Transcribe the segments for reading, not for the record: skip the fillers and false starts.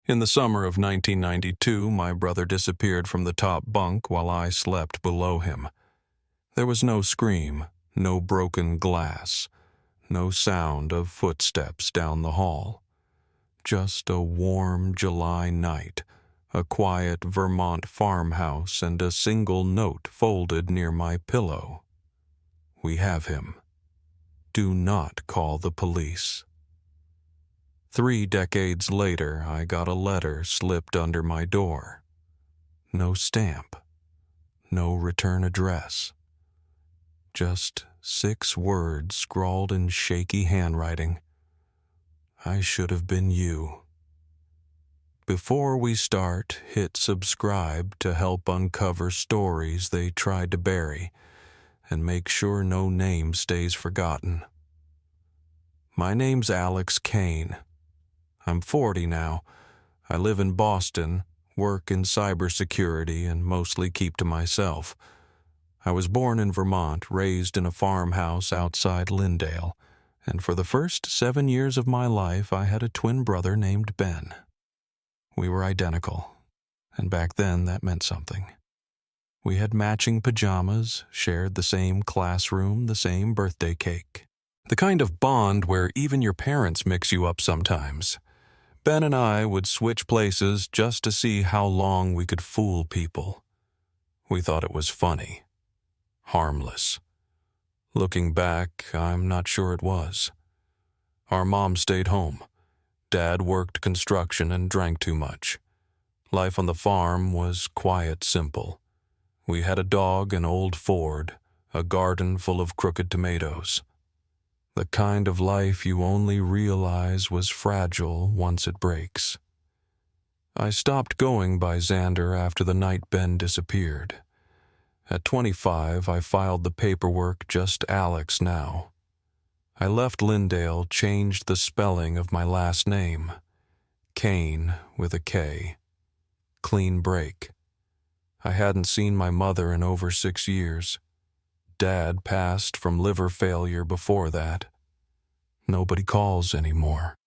In the summer of 1992, my brother disappeared from the top bunk while I slept below him. There was no scream, no broken glass, no sound of footsteps down the hall. Just a warm July night, a quiet Vermont farmhouse, and a single note folded near my pillow. We have him. Do not call the police. 3 decades later, I got a letter slipped under my door. No stamp. No return address. Just 6 words scrawled in shaky handwriting. I should have been you. Before we start, hit subscribe to help uncover stories they tried to bury and make sure no name stays forgotten. My name's Alex Kane. I'm 40 now. I live in Boston, work in cybersecurity, and mostly keep to myself. I was born in Vermont, raised in a farmhouse outside Lindale, and for the first 7 years of my life I had a twin brother named Ben. We were identical, and back then that meant something. We had matching pajamas, shared the same classroom, the same birthday cake. The kind of bond where even your parents mix you up sometimes. Ben and I would switch places just to see how long we could fool people. We thought it was funny. Harmless. Looking back, I'm not sure it was. Our mom stayed home. Dad worked construction and drank too much. Life on the farm was quiet, simple. We had a dog, an old Ford, a garden full of crooked tomatoes. The kind of life you only realize was fragile once it breaks. I stopped going by Xander after the night Ben disappeared. At 25, I filed the paperwork just Alex now. I left Lindale, changed the spelling of my last name. Kane with a K. Clean break. I hadn't seen my mother in over 6 years. Dad passed from liver failure before that. Nobody calls anymore.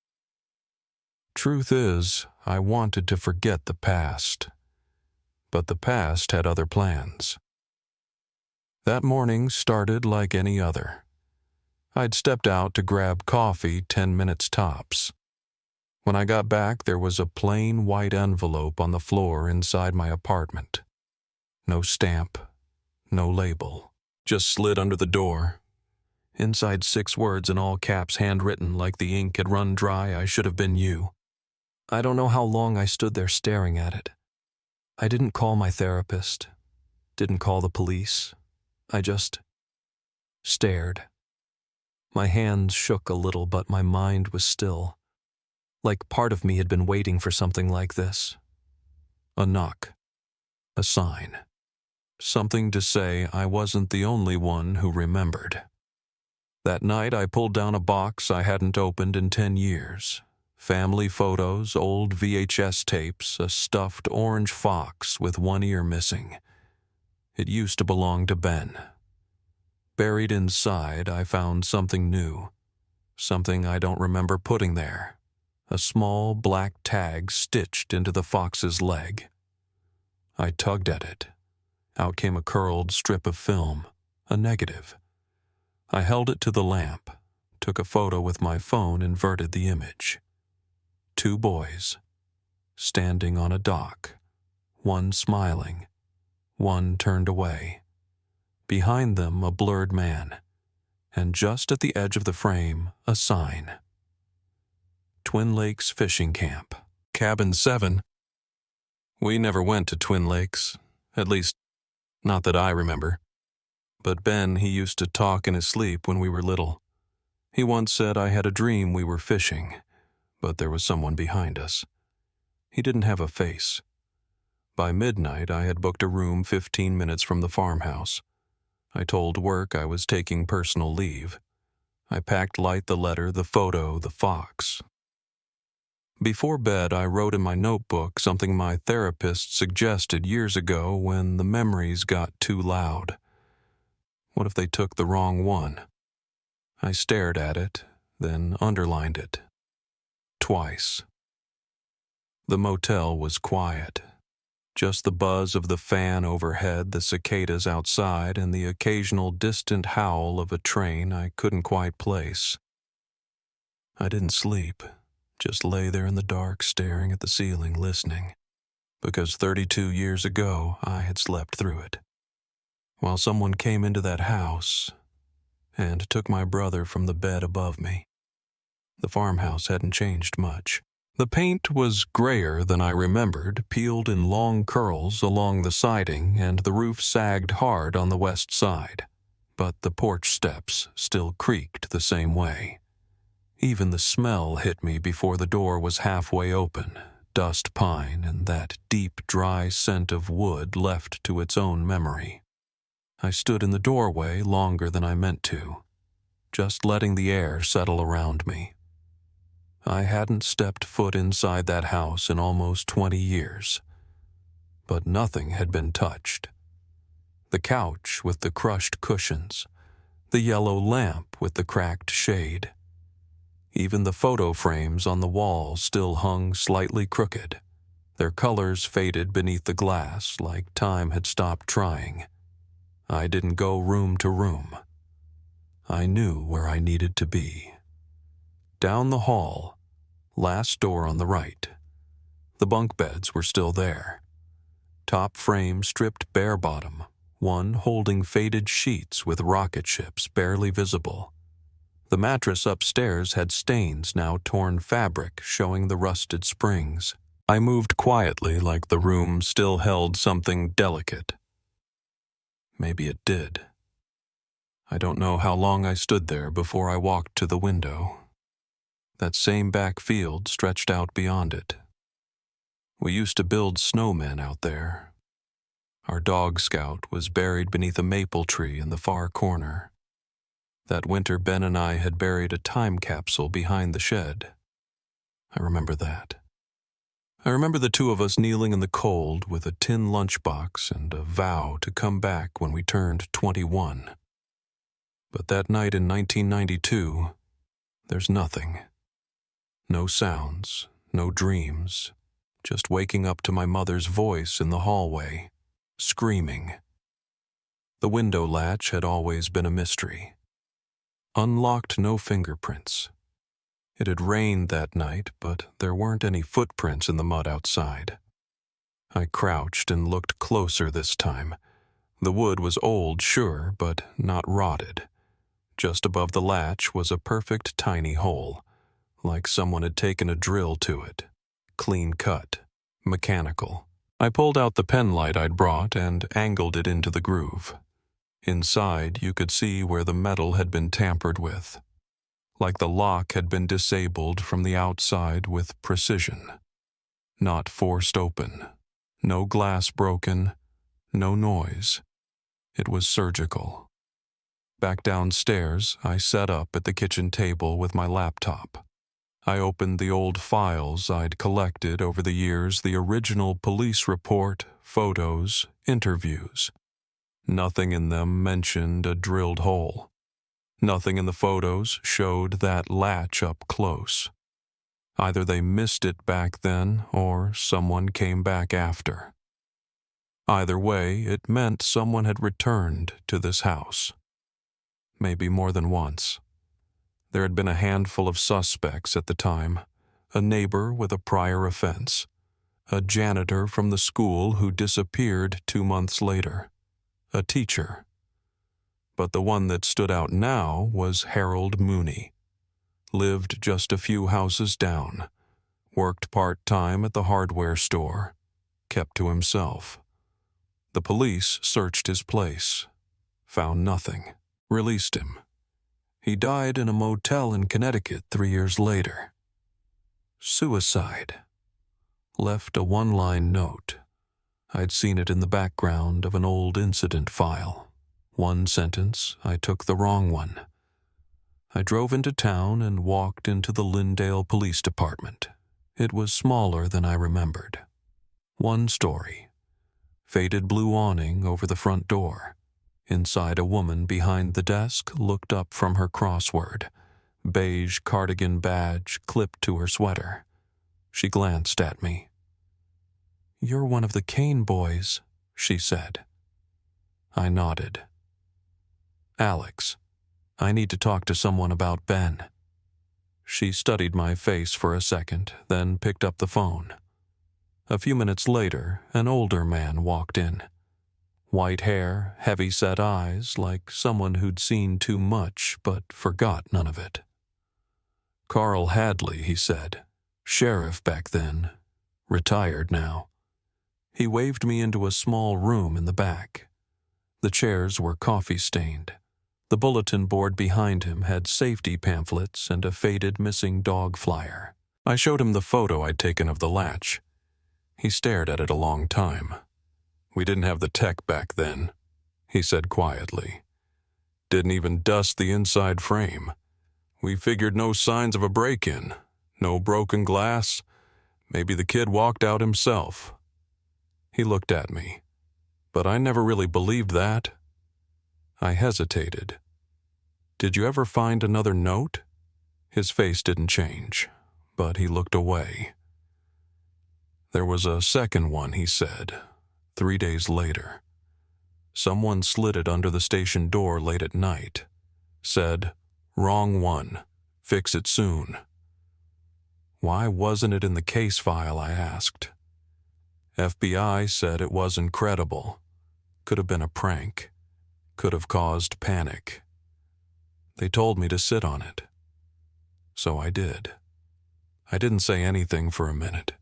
Truth is, I wanted to forget the past. But the past had other plans. That morning started like any other. I'd stepped out to grab coffee 10 minutes tops. When I got back, there was a plain white envelope on the floor inside my apartment. No stamp, no label. Just slid under the door. Inside 6 words in all caps, handwritten like the ink had run dry. I should have been you. I don't know how long I stood there staring at it. I didn't call my therapist. Didn't call the police. I just stared. My hands shook a little, but my mind was still. Like part of me had been waiting for something like this. A knock. A sign. Something to say I wasn't the only one who remembered. That night I pulled down a box I hadn't opened in 10 years. Family photos, old VHS tapes, a stuffed orange fox with one ear missing. It used to belong to Ben. Buried inside, I found something new. Something I don't remember putting there. A small black tag stitched into the fox's leg. I tugged at it. Out came a curled strip of film, a negative. I held it to the lamp, took a photo with my phone, inverted the image. 2 boys, standing on a dock, one smiling, one turned away. Behind them, a blurred man, and just at the edge of the frame, a sign. Twin Lakes Fishing Camp, Cabin 7. We never went to Twin Lakes, at least, not that I remember. But Ben, he used to talk in his sleep when we were little. He once said I had a dream we were fishing, but there was someone behind us. He didn't have a face. By midnight, I had booked a room 15 minutes from the farmhouse. I told work I was taking personal leave. I packed light the letter, the photo, the fox. Before bed, I wrote in my notebook something my therapist suggested years ago when the memories got too loud. What if they took the wrong one? I stared at it, then underlined it. Twice. The motel was quiet. Just the buzz of the fan overhead, the cicadas outside, and the occasional distant howl of a train I couldn't quite place. I didn't sleep, just lay there in the dark staring at the ceiling listening, because 32 years ago I had slept through it. While someone came into that house and took my brother from the bed above me. The farmhouse hadn't changed much. The paint was grayer than I remembered, peeled in long curls along the siding, and the roof sagged hard on the west side. But the porch steps still creaked the same way. Even the smell hit me before the door was halfway open, dust pine and that deep, dry scent of wood left to its own memory. I stood in the doorway longer than I meant to, just letting the air settle around me. I hadn't stepped foot inside that house in almost 20 years, but nothing had been touched. The couch with the crushed cushions, the yellow lamp with the cracked shade. Even the photo frames on the wall still hung slightly crooked, their colors faded beneath the glass like time had stopped trying. I didn't go room to room. I knew where I needed to be. Down the hall, last door on the right. The bunk beds were still there. Top frame stripped bare bottom, one holding faded sheets with rocket ships barely visible. The mattress upstairs had stains, now torn fabric showing the rusted springs. I moved quietly like the room still held something delicate. Maybe it did. I don't know how long I stood there before I walked to the window. That same back field stretched out beyond it. We used to build snowmen out there. Our dog Scout was buried beneath a maple tree in the far corner. That winter Ben and I had buried a time capsule behind the shed. I remember that. I remember the two of us kneeling in the cold with a tin lunchbox and a vow to come back when we turned 21. But that night in 1992, there's nothing. No sounds, no dreams, just waking up to my mother's voice in the hallway, screaming. The window latch had always been a mystery. Unlocked no fingerprints. It had rained that night, but there weren't any footprints in the mud outside. I crouched and looked closer this time. The wood was old, sure, but not rotted. Just above the latch was a perfect tiny hole, like someone had taken a drill to it. Clean cut, mechanical. I pulled out the pen light I'd brought and angled it into the groove. Inside, you could see where the metal had been tampered with, like the lock had been disabled from the outside with precision. Not forced open. No glass broken. No noise. It was surgical. Back downstairs, I sat up at the kitchen table with my laptop. I opened the old files I'd collected over the years, the original police report, photos, interviews. Nothing in them mentioned a drilled hole. Nothing in the photos showed that latch up close. Either they missed it back then, or someone came back after. Either way, it meant someone had returned to this house. Maybe more than once. There had been a handful of suspects at the time, a neighbor with a prior offense, a janitor from the school who disappeared 2 months later, a teacher. But the one that stood out now was Harold Mooney. Lived just a few houses down, worked part-time at the hardware store, kept to himself. The police searched his place, found nothing, released him. He died in a motel in Connecticut 3 years later. Suicide. Left a one-line note. I'd seen it in the background of an old incident file. One sentence, I took the wrong one. I drove into town and walked into the Lyndale Police Department. It was smaller than I remembered. One story. Faded blue awning over the front door. Inside, a woman behind the desk looked up from her crossword. Beige cardigan badge clipped to her sweater. She glanced at me, "You're one of the Kane boys," she said. I nodded. "Alex, I need to talk to someone about Ben." She studied my face for a second, then picked up the phone. A few minutes later, an older man walked in. White hair, heavy-set eyes, like someone who'd seen too much but forgot none of it. "Carl Hadley," he said. "Sheriff back then. Retired now." He waved me into a small room in the back. The chairs were coffee-stained. The bulletin board behind him had safety pamphlets and a faded missing dog flyer. I showed him the photo I'd taken of the latch. He stared at it a long time. "We didn't have the tech back then," he said quietly. "Didn't even dust the inside frame. We figured no signs of a break-in, no broken glass. Maybe the kid walked out himself." He looked at me, but I never really believed that. I hesitated. "Did you ever find another note?" His face didn't change, but he looked away. "There was a second one," he said, 3 days later. "Someone slid it under the station door late at night. Said, 'Wrong one. Fix it soon.'" "Why wasn't it in the case file?" I asked. "FBI said it wasn't credible. Could have been a prank. Could have caused panic. They told me to sit on it. So I did." I didn't say anything for a minute.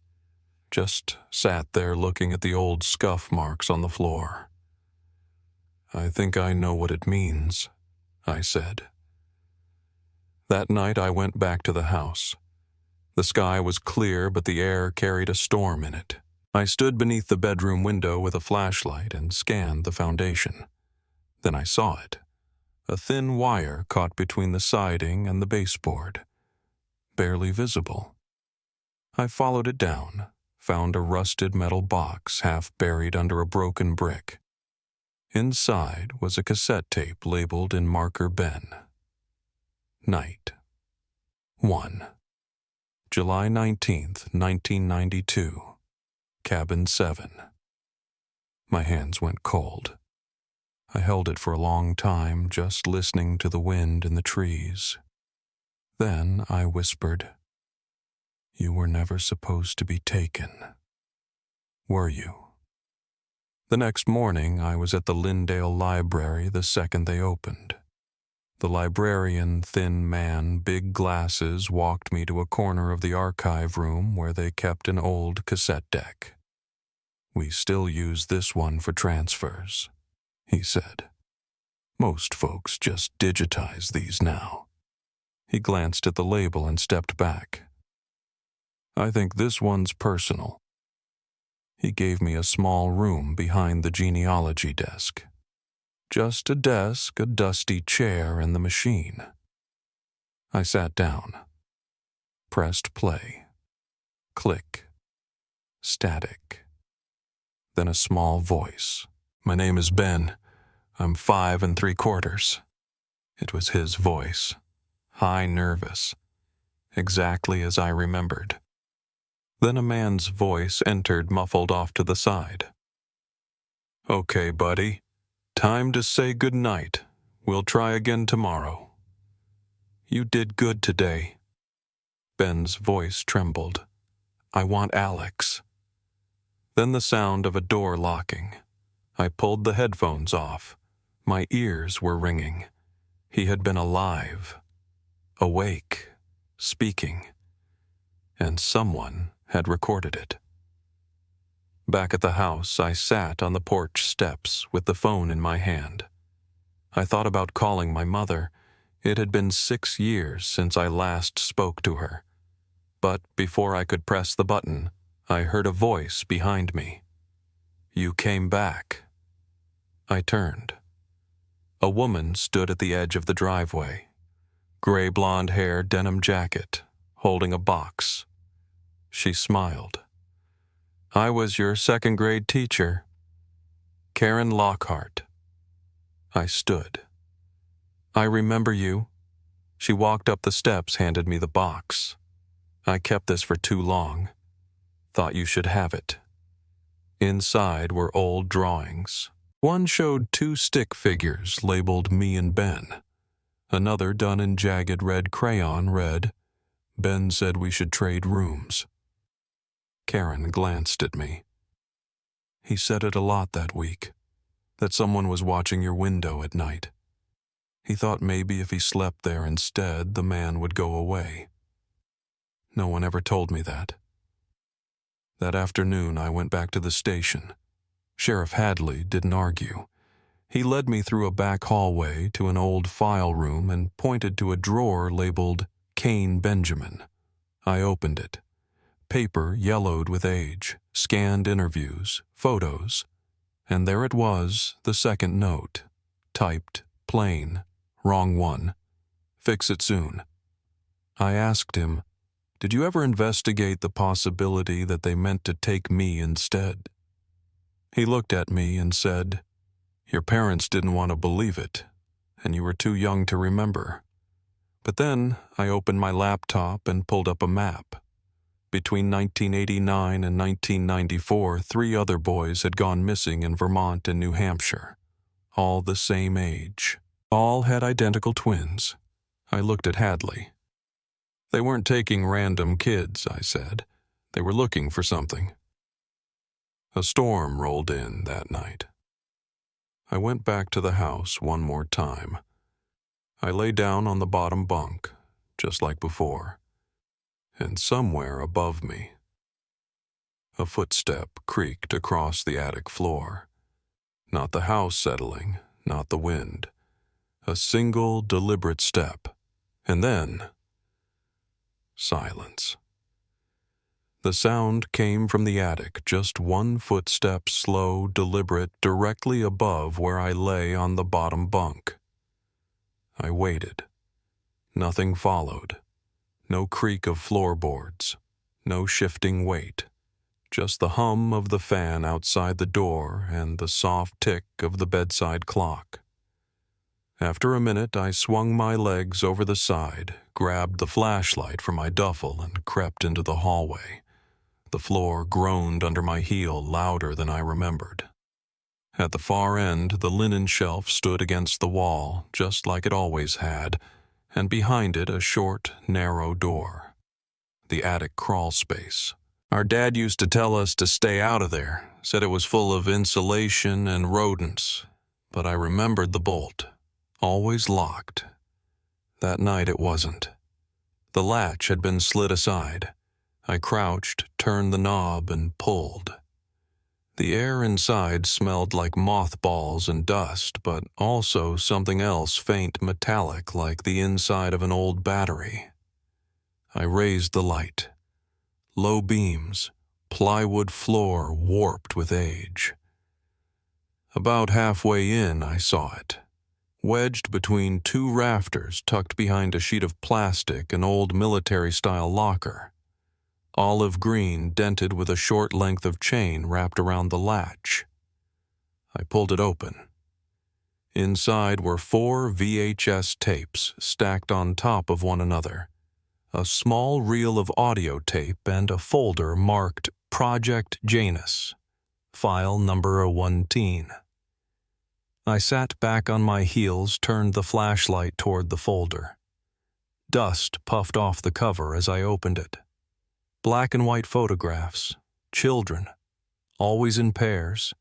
Just sat there looking at the old scuff marks on the floor. "I think I know what it means," I said. That night I went back to the house. The sky was clear, but the air carried a storm in it. I stood beneath the bedroom window with a flashlight and scanned the foundation. Then I saw it. A thin wire caught between the siding and the baseboard. Barely visible. I followed it down, found a rusted metal box half buried under a broken brick. Inside was a cassette tape labeled in marker Ben. Night. 1. July 19th, 1992. Cabin 7. My hands went cold. I held it for a long time, just listening to the wind in the trees. Then I whispered, "You were never supposed to be taken. Were you?" The next morning, I was at the Lyndale Library the second they opened. The librarian, thin man, big glasses, walked me to a corner of the archive room where they kept an old cassette deck. "We still use this one for transfers," he said. "Most folks just digitize these now." He glanced at the label and stepped back. "I think this one's personal." He gave me a small room behind the genealogy desk. Just a desk, a dusty chair, and the machine. I sat down. Pressed play. Click. Static. Then a small voice. "My name is Ben. I'm 5 3/4." It was his voice. High, nervous. Exactly as I remembered. Then a man's voice entered, muffled off to the side. "Okay, buddy. Time to say good night. We'll try again tomorrow. You did good today." Ben's voice trembled. "I want Alex." Then the sound of a door locking. I pulled the headphones off. My ears were ringing. He had been alive. Awake. Speaking. And someone had recorded it. Back at the house, I sat on the porch steps with the phone in my hand. I thought about calling my mother. It had been 6 years since I last spoke to her. But before I could press the button, I heard a voice behind me. "You came back." I turned. A woman stood at the edge of the driveway. Gray blonde hair, denim jacket, holding a box. She smiled. "I was your second-grade teacher. Karen Lockhart." I stood. "I remember you." She walked up the steps, handed me the box. "I kept this for too long. Thought you should have it." Inside were old drawings. One showed two stick figures labeled me and Ben. Another, done in jagged red crayon, read, "Ben said we should trade rooms." Karen glanced at me. "He said it a lot that week, that someone was watching your window at night. He thought maybe if he slept there instead, the man would go away. No one ever told me that." That afternoon, I went back to the station. Sheriff Hadley didn't argue. He led me through a back hallway to an old file room and pointed to a drawer labeled Kane Benjamin. I opened it. Paper yellowed with age, scanned interviews, photos, and there it was, the second note, typed, plain, wrong one. Fix it soon. I asked him, "Did you ever investigate the possibility that they meant to take me instead?" He looked at me and said, "Your parents didn't want to believe it, and you were too young to remember." But then I opened my laptop and pulled up a map. Between 1989 and 1994, 3 other boys had gone missing in Vermont and New Hampshire. All the same age. All had identical twins. I looked at Hadley. "They weren't taking random kids," I said. "They were looking for something." A storm rolled in that night. I went back to the house one more time. I lay down on the bottom bunk, just like before, and somewhere above me, a footstep creaked across the attic floor. Not the house settling, not the wind. A single, deliberate step, and then silence. The sound came from the attic, just one footstep, slow, deliberate, directly above where I lay on the bottom bunk. I waited. Nothing followed. No creak of floorboards. No shifting weight. Just the hum of the fan outside the door and the soft tick of the bedside clock. After a minute, I swung my legs over the side, grabbed the flashlight from my duffel, and crept into the hallway. The floor groaned under my heel louder than I remembered. At the far end, the linen shelf stood against the wall, just like it always had, and behind it a short, narrow door. The attic crawl space. Our dad used to tell us to stay out of there, said it was full of insulation and rodents, but I remembered the bolt. Always locked. That night it wasn't. The latch had been slid aside. I crouched, turned the knob, and pulled. The air inside smelled like mothballs and dust, but also something else faint metallic like the inside of an old battery. I raised the light. Low beams, plywood floor warped with age. About halfway in, I saw it. Wedged between 2 rafters tucked behind a sheet of plastic, an old military-style locker. Olive green, dented with a short length of chain wrapped around the latch. I pulled it open. Inside were 4 VHS tapes stacked on top of one another, a small reel of audio tape, and a folder marked Project Janus, file number 1. I sat back on my heels, turned the flashlight toward the folder. Dust puffed off the cover as I opened it. Black and white photographs, children, always in pairs,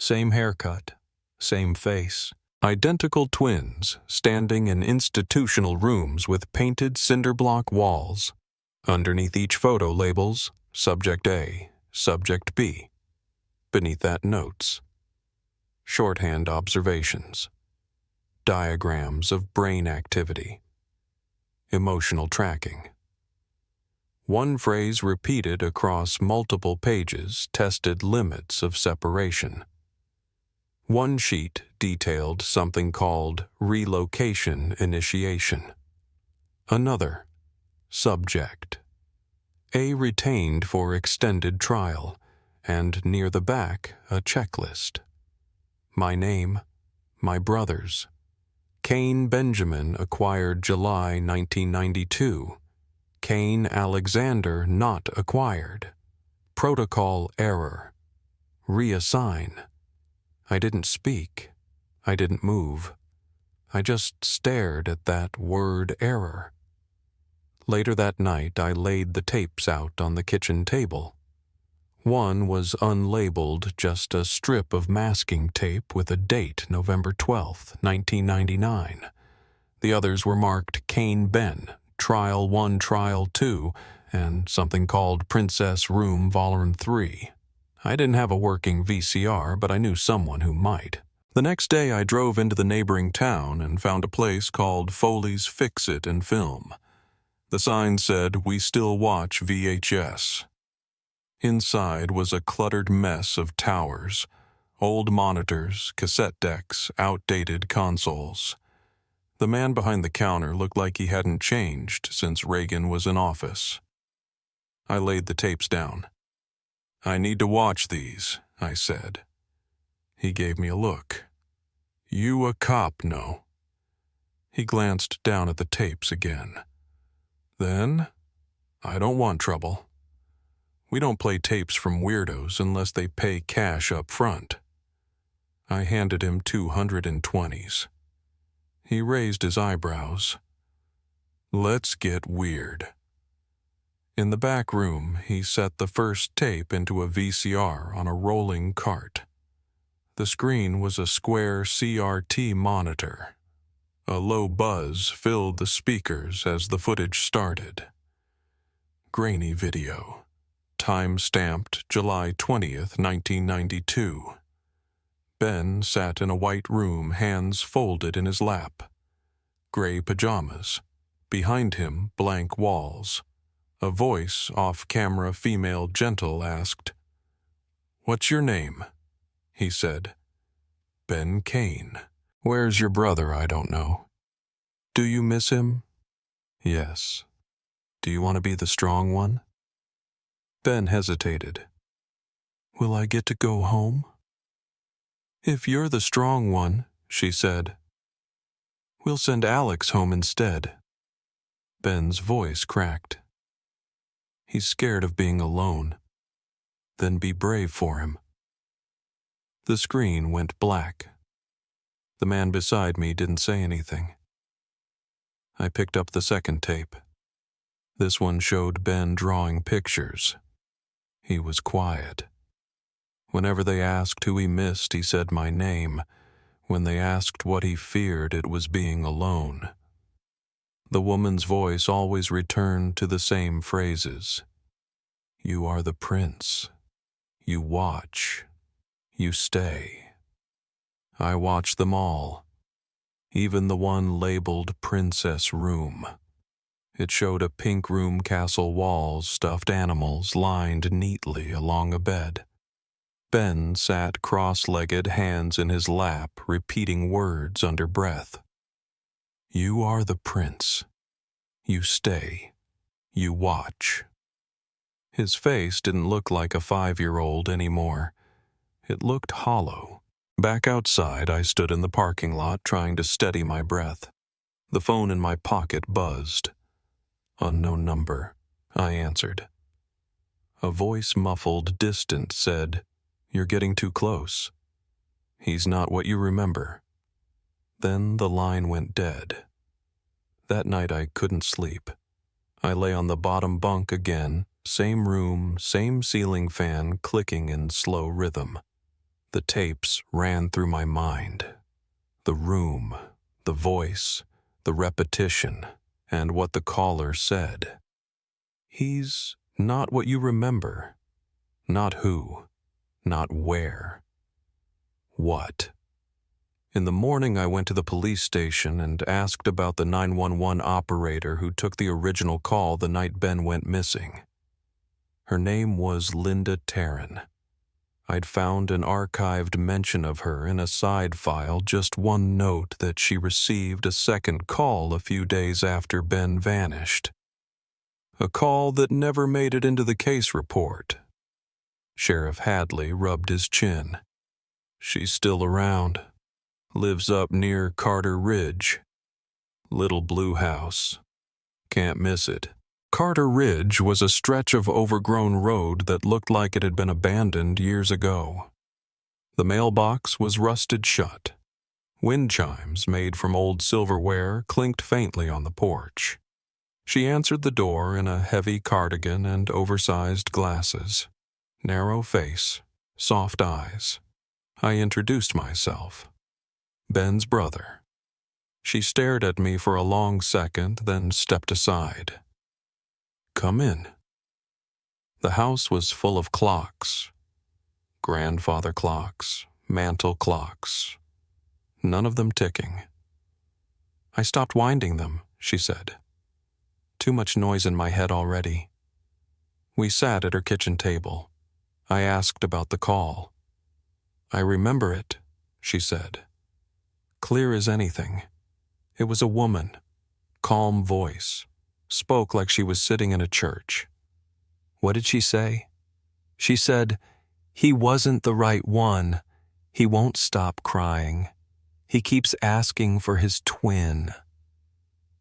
same haircut, same face. Identical twins standing in institutional rooms with painted cinder block walls. Underneath each photo labels, Subject A, Subject B. Beneath that, notes. Shorthand observations. Diagrams of brain activity. Emotional tracking. One phrase repeated across multiple pages tested limits of separation. One sheet detailed something called relocation initiation. Another, subject. A retained for extended trial, and near the back, a checklist. My name, my brother's. Kane Benjamin acquired July 1992. Kane Alexander not acquired. Protocol error. reassign. I didn't speak. I didn't move. I just stared at that word error. Later that night, I laid the tapes out on the kitchen table. One was unlabeled, just a strip of masking tape with a date, November 12th, 1999. The others were marked Kane Ben, Trial 1, Trial 2, and something called Princess Room Volume 3. I didn't have a working VCR, but I knew someone who might. The next day, I drove into the neighboring town and found a place called Foley's Fix-It and Film. The sign said, "We still watch VHS." Inside was a cluttered mess of towers, old monitors, cassette decks, outdated consoles. The man behind the counter looked like he hadn't changed since Reagan was in office. I laid the tapes down. "I need to watch these," I said. He gave me a look. "You a cop, no?" He glanced down at the tapes again. "Then, I don't want trouble. We don't play tapes from weirdos unless they pay cash up front." I handed him 220s. He raised his eyebrows. "Let's get weird." In the back room, he set the first tape into a VCR on a rolling cart. The screen was a square CRT monitor. A low buzz filled the speakers as the footage started. Grainy video. Time-stamped July 20th, 1992. Ben sat in a white room, hands folded in his lap. Gray pajamas. Behind him, blank walls. A voice, off-camera female gentle, asked, "What's your name?" He said, "Ben Kane." "Where's your brother? I don't know." "Do you miss him?" "Yes." "Do you want to be the strong one?" Ben hesitated. "Will I get to go home?" "If you're the strong one," she said, "we'll send Alex home instead." Ben's voice cracked. "He's scared of being alone. Then be brave for him." The screen went black. The man beside me didn't say anything. I picked up the second tape. This one showed Ben drawing pictures. He was quiet. Whenever they asked who he missed, he said my name. When they asked what he feared, it was being alone. The woman's voice always returned to the same phrases. "You are the prince. You watch. You stay." I watched them all, even the one labeled Princess Room. It showed a pink room, castle walls, stuffed animals lined neatly along a bed. Ben sat cross-legged, hands in his lap, repeating words under breath. "You are the prince. You stay. You watch." His face didn't look like a 5-year-old anymore. It looked hollow. Back outside, I stood in the parking lot trying to steady my breath. The phone in my pocket buzzed. "Unknown number," I answered. A voice, muffled, distant, said, "You're getting too close. He's not what you remember." Then the line went dead. That night I couldn't sleep. I lay on the bottom bunk again, same room, same ceiling fan clicking in slow rhythm. The tapes ran through my mind. The room, the voice, the repetition, and what the caller said. He's not what you remember. Not who. Not where. What? In the morning, I went to the police station and asked about the 911 operator who took the original call the night Ben went missing. Her name was Linda Tarrin. I'd found an archived mention of her in a side file, just one note that she received a second call a few days after Ben vanished. A call that never made it into the case report. Sheriff Hadley rubbed his chin. "She's still around. Lives up near Carter Ridge. Little blue house. Can't miss it." Carter Ridge was a stretch of overgrown road that looked like it had been abandoned years ago. The mailbox was rusted shut. Wind chimes made from old silverware clinked faintly on the porch. She answered the door in a heavy cardigan and oversized glasses. Narrow face, soft eyes. I introduced myself. Ben's brother. She stared at me for a long second, then stepped aside. "Come in." The house was full of clocks. Grandfather clocks, mantel clocks. None of them ticking. "I stopped winding them," she said. "Too much noise in my head already." We sat at her kitchen table. I asked about the call. "I remember it," she said. "Clear as anything. It was a woman, calm voice, spoke like she was sitting in a church." "What did she say?" "She said, 'He wasn't the right one. He won't stop crying. He keeps asking for his twin.'"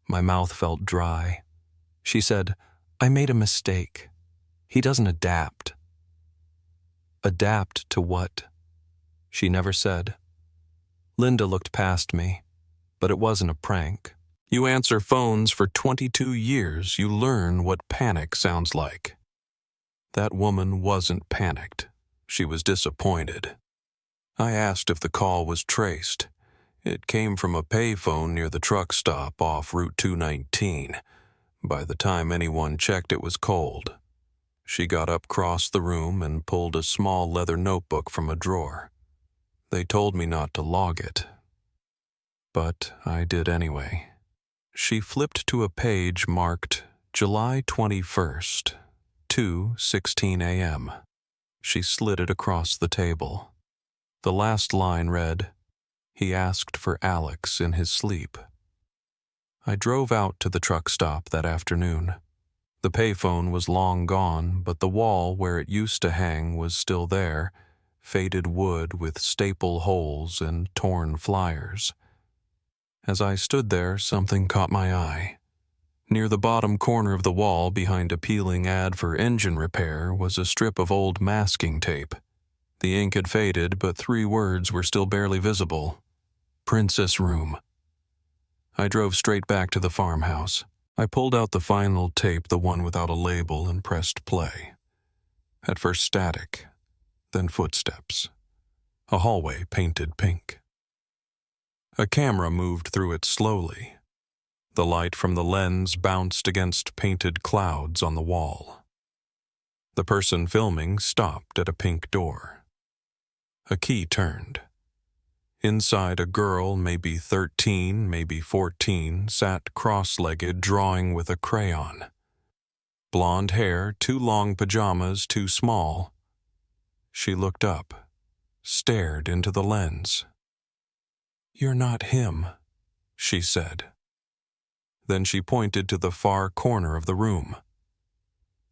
My mouth felt dry. She said, "I made a mistake. He doesn't adapt." "Adapt to what?" She never said. Linda looked past me, but it wasn't a prank. You answer phones for 22 years, you learn what panic sounds like. That woman wasn't panicked. She was disappointed. I asked if the call was traced. It came from a payphone near the truck stop off Route 219. By the time anyone checked, it was cold. She got up, crossed the room, and pulled a small leather notebook from a drawer. They told me not to log it, but I did anyway. She flipped to a page marked July 21st, 2:16 a.m. She slid it across the table. The last line read, "He asked for Alex in his sleep." I drove out to the truck stop that afternoon. The payphone was long gone, but the wall where it used to hang was still there, faded wood with staple holes and torn flyers. As I stood there, something caught my eye. Near the bottom corner of the wall, behind a peeling ad for engine repair, was a strip of old masking tape. The ink had faded, but 3 words were still barely visible. "Princess Room." I drove straight back to the farmhouse. I pulled out the final tape, the one without a label, and pressed play. At first static, then footsteps. A hallway painted pink. A camera moved through it slowly. The light from the lens bounced against painted clouds on the wall. The person filming stopped at a pink door. A key turned. Inside, a girl, maybe 13, maybe 14, sat cross-legged drawing with a crayon. Blonde hair, too long, pajamas too small. She looked up, stared into the lens. "You're not him," she said. Then she pointed to the far corner of the room.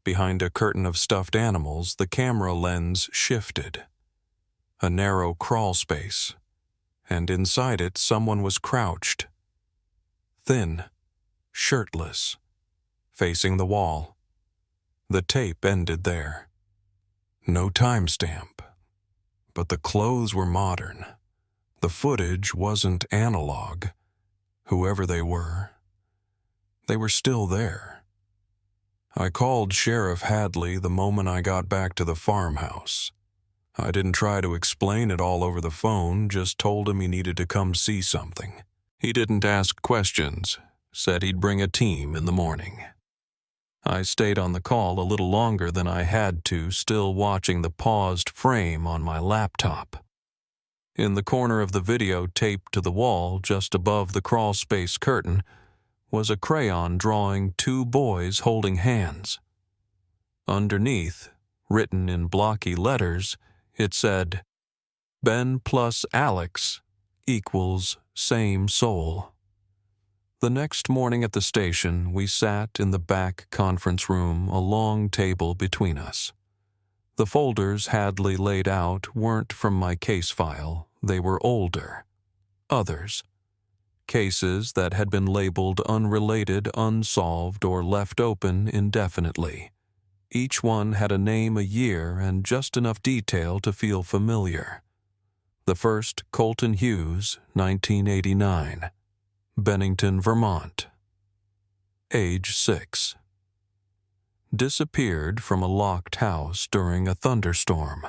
Behind a curtain of stuffed animals, the camera lens shifted. A narrow crawl space, and inside it someone was crouched. Thin, shirtless, facing the wall. The tape ended there. No timestamp. But the clothes were modern. The footage wasn't analog. Whoever they were still there. I called Sheriff Hadley the moment I got back to the farmhouse. I didn't try to explain it all over the phone, just told him he needed to come see something. He didn't ask questions, said he'd bring a team in the morning. I stayed on the call a little longer than I had to, still watching the paused frame on my laptop. In the corner of the video taped to the wall, just above the crawlspace curtain, was a crayon drawing 2 boys holding hands. Underneath, written in blocky letters, it said, "Ben plus Alex equals same soul." The next morning at the station, we sat in the back conference room, a long table between us. The folders Hadley laid out weren't from my case file. They were older. Others. Cases that had been labeled unrelated, unsolved, or left open indefinitely. Each one had a name, a year, and just enough detail to feel familiar. The first, Colton Hughes, 1989, Bennington, Vermont. Age 6. Disappeared from a locked house during a thunderstorm.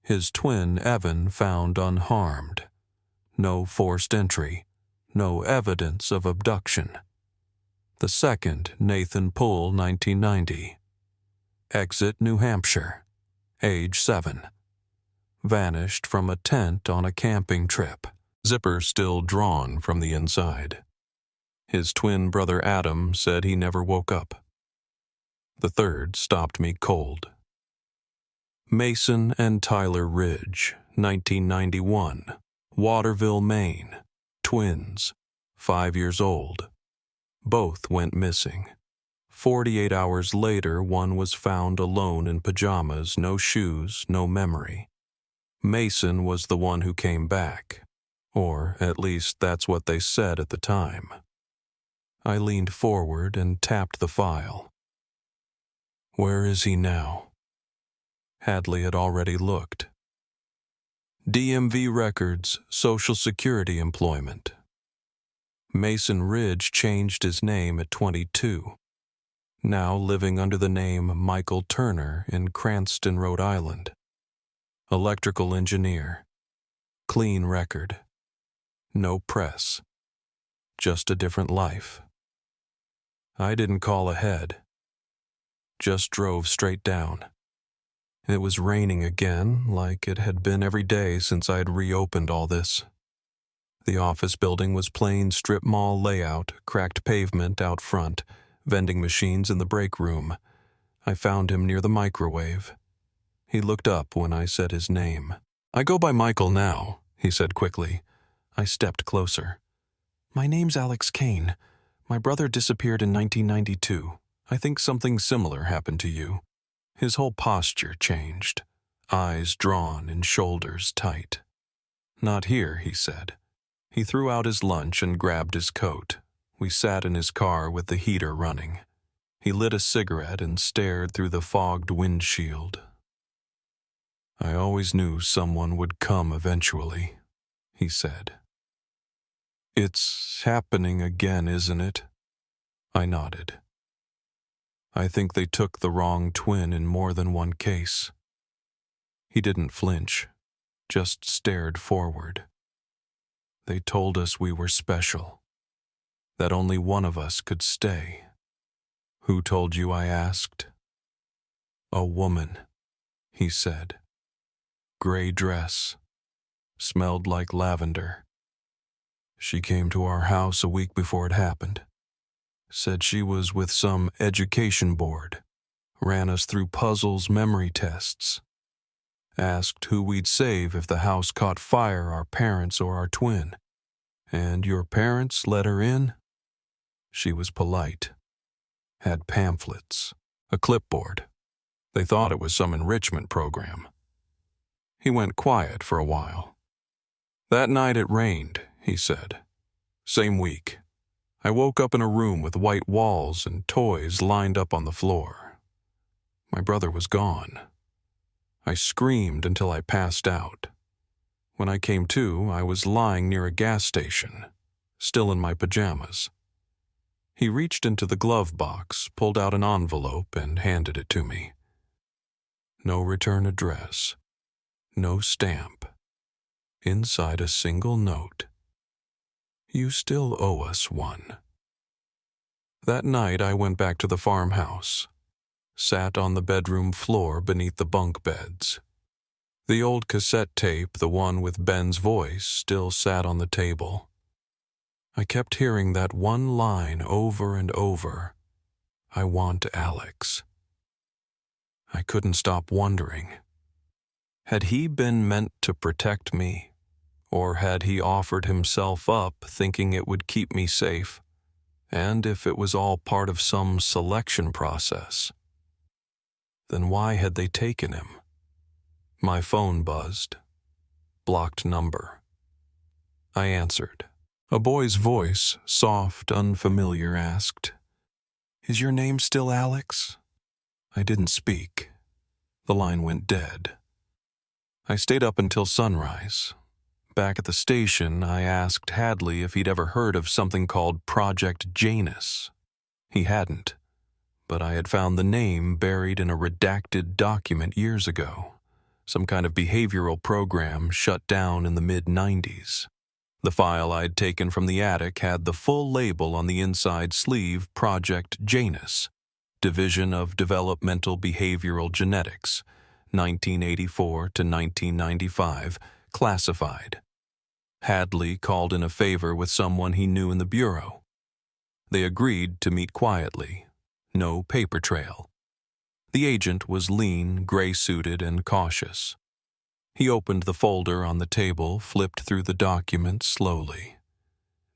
His twin, Evan, found unharmed. No forced entry. No evidence of abduction. The second, Nathan Poole, 1990. Exit, New Hampshire. Age 7. Vanished from a tent on a camping trip. Zipper still drawn from the inside. His twin brother Adam said he never woke up. The third stopped me cold. Mason and Tyler Ridge, 1991. Waterville, Maine. Twins. 5 years old. Both went missing. 48 hours later, one was found alone in pajamas, no shoes, no memory. Mason was the one who came back, or at least that's what they said at the time. I leaned forward and tapped the file. Where is he now? Hadley had already looked. DMV records, Social Security employment. Mason Ridge changed his name at 22, now living under the name Michael Turner in Cranston, Rhode Island. Electrical engineer. Clean record. No press. Just a different life. I didn't call ahead. Just drove straight down. It was raining again, like it had been every day since I had reopened all this. The office building was plain strip mall layout, cracked pavement out front, vending machines in the break room. I found him near the microwave. He looked up when I said his name. I go by Michael now, he said quickly. I stepped closer. My name's Alex Kane. My brother disappeared in 1992. I think something similar happened to you. His whole posture changed. Eyes drawn and shoulders tight. Not here, he said. He threw out his lunch and grabbed his coat. We sat in his car with the heater running. He lit a cigarette and stared through the fogged windshield. I always knew someone would come eventually, he said. It's happening again, isn't it? I nodded. I think they took the wrong twin in more than one case. He didn't flinch, just stared forward. They told us we were special, that only one of us could stay. Who told you? I asked. A woman, he said. Gray dress, smelled like lavender. She came to our house a week before it happened. Said she was with some education board. Ran us through puzzles, memory tests. Asked who we'd save if the house caught fire, our parents or our twin. And your parents let her in? She was polite. Had pamphlets, a clipboard. They thought it was some enrichment program. He went quiet for a while. That night it rained, he said. Same week. I woke up in a room with white walls and toys lined up on the floor. My brother was gone. I screamed until I passed out. When I came to, I was lying near a gas station, still in my pajamas. He reached into the glove box, pulled out an envelope, and handed it to me. No return address. No stamp. Inside a single note. You still owe us one. That night I went back to the farmhouse. Sat on the bedroom floor beneath the bunk beds. The old cassette tape, the one with Ben's voice, still sat on the table. I kept hearing that one line over and over. I want Alex. I couldn't stop wondering. Had he been meant to protect me? Or had he offered himself up thinking it would keep me safe? And if it was all part of some selection process, then why had they taken him? My phone buzzed. Blocked number. I answered. A boy's voice, soft, unfamiliar, asked, Is your name still Alex? I didn't speak. The line went dead. I stayed up until sunrise. Back at the station, I asked Hadley if he'd ever heard of something called Project Janus. He hadn't, but I had found the name buried in a redacted document years ago, some kind of behavioral program shut down in the mid-90s. The file I'd taken from the attic had the full label on the inside sleeve, Project Janus, Division of Developmental Behavioral Genetics, 1984 to 1995, classified. Hadley called in a favor with someone he knew in the bureau. They agreed to meet quietly. No paper trail. The agent was lean, gray-suited, and cautious. He opened the folder on the table, flipped through the document slowly.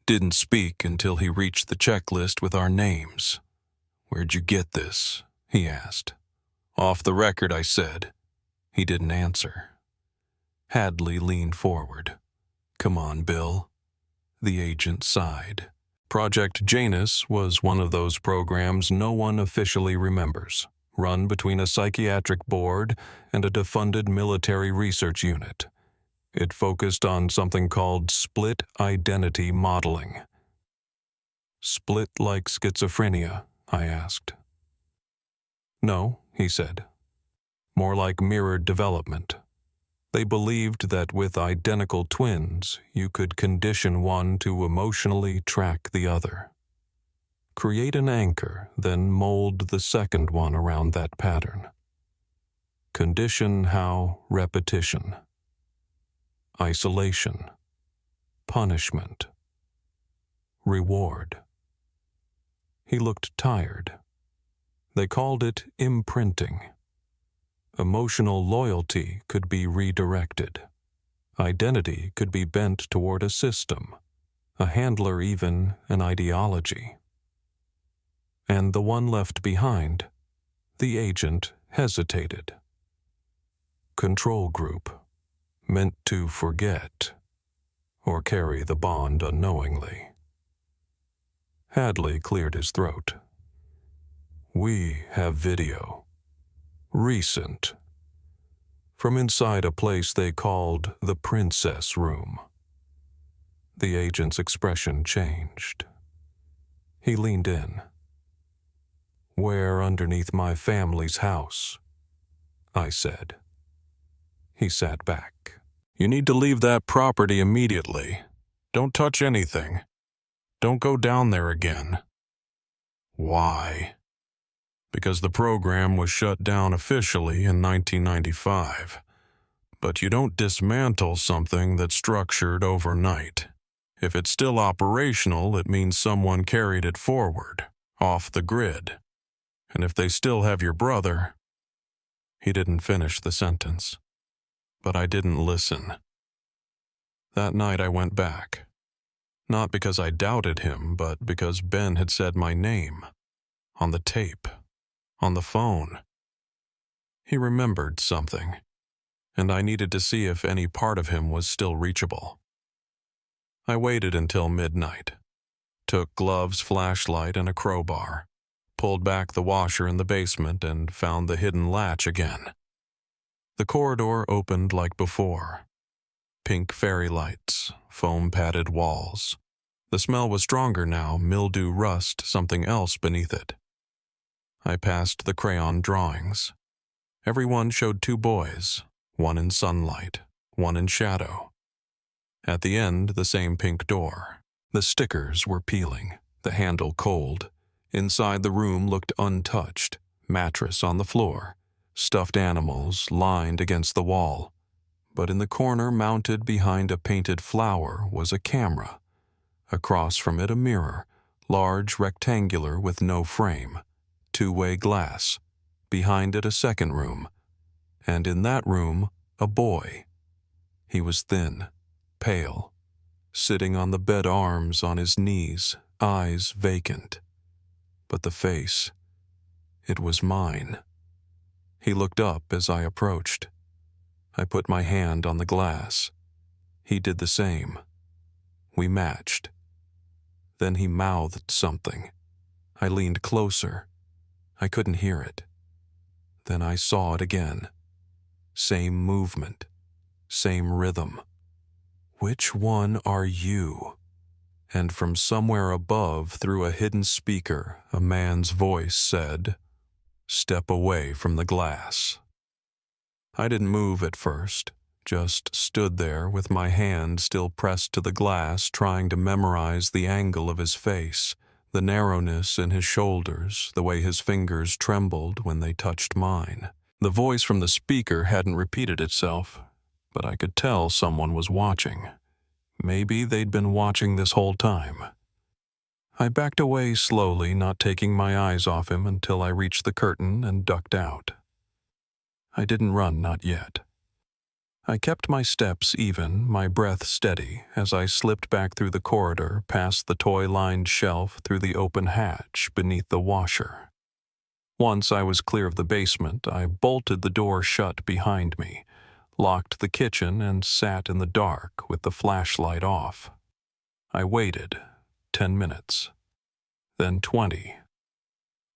Didn't speak until he reached the checklist with our names. "Where'd you get this?" he asked. "Off the record," I said. He didn't answer. Hadley leaned forward. "Come on, Bill." The agent sighed. Project Janus was one of those programs no one officially remembers, run between a psychiatric board and a defunded military research unit. It focused on something called split identity modeling. "Split like schizophrenia?" I asked. "No," he said. "More like mirrored development. They believed that with identical twins, you could condition one to emotionally track the other. Create an anchor, then mold the second one around that pattern. Condition how repetition, isolation, punishment, reward." He looked tired. They called it imprinting. Emotional loyalty could be redirected. Identity could be bent toward a system, a handler, even an ideology. And the one left behind, the agent hesitated. Control group, meant to forget or carry the bond unknowingly. Hadley cleared his throat. "We have video. Recent. From inside a place they called the Princess Room." The agent's expression changed. He leaned in. "Where underneath my family's house?" I said. He sat back. "You need to leave that property immediately. Don't touch anything. Don't go down there again." "Why?" "Because the program was shut down officially in 1995. But you don't dismantle something that's structured overnight. If it's still operational, it means someone carried it forward, off the grid. And if they still have your brother..." He didn't finish the sentence. But I didn't listen. That night I went back. Not because I doubted him, but because Ben had said my name. On the tape. On the phone. He remembered something, and I needed to see if any part of him was still reachable. I waited until midnight, took gloves, flashlight, and a crowbar, pulled back the washer in the basement, and found the hidden latch again. The corridor opened like before. Pink fairy lights, foam-padded walls. The smell was stronger now, mildew, rust, something else beneath it. I passed the crayon drawings. Every one showed two boys, one in sunlight, one in shadow. At the end, the same pink door. The stickers were peeling, the handle cold. Inside the room looked untouched, mattress on the floor, stuffed animals lined against the wall. But in the corner, mounted behind a painted flower, was a camera. Across from it, a mirror, large, rectangular, with no frame. Two-way glass. Behind it, a second room. And in that room, a boy. He was thin, pale, sitting on the bed, arms on his knees, eyes vacant. But the face, it was mine. He looked up as I approached. I put my hand on the glass. He did the same. We matched. Then he mouthed something. I leaned closer. I couldn't hear it. Then I saw it again. Same movement. Same rhythm. "Which one are you?" And from somewhere above, through a hidden speaker, a man's voice said, "Step away from the glass." I didn't move at first, just stood there with my hand still pressed to the glass, trying to memorize the angle of his face, the narrowness in his shoulders, the way his fingers trembled when they touched mine. The voice from the speaker hadn't repeated itself, but I could tell someone was watching. Maybe they'd been watching this whole time. I backed away slowly, not taking my eyes off him until I reached the curtain and ducked out. I didn't run, not yet. I kept my steps even, my breath steady, as I slipped back through the corridor, past the toy-lined shelf, through the open hatch beneath the washer. Once I was clear of the basement, I bolted the door shut behind me, locked the kitchen, and sat in the dark with the flashlight off. I waited 10 minutes, then 20.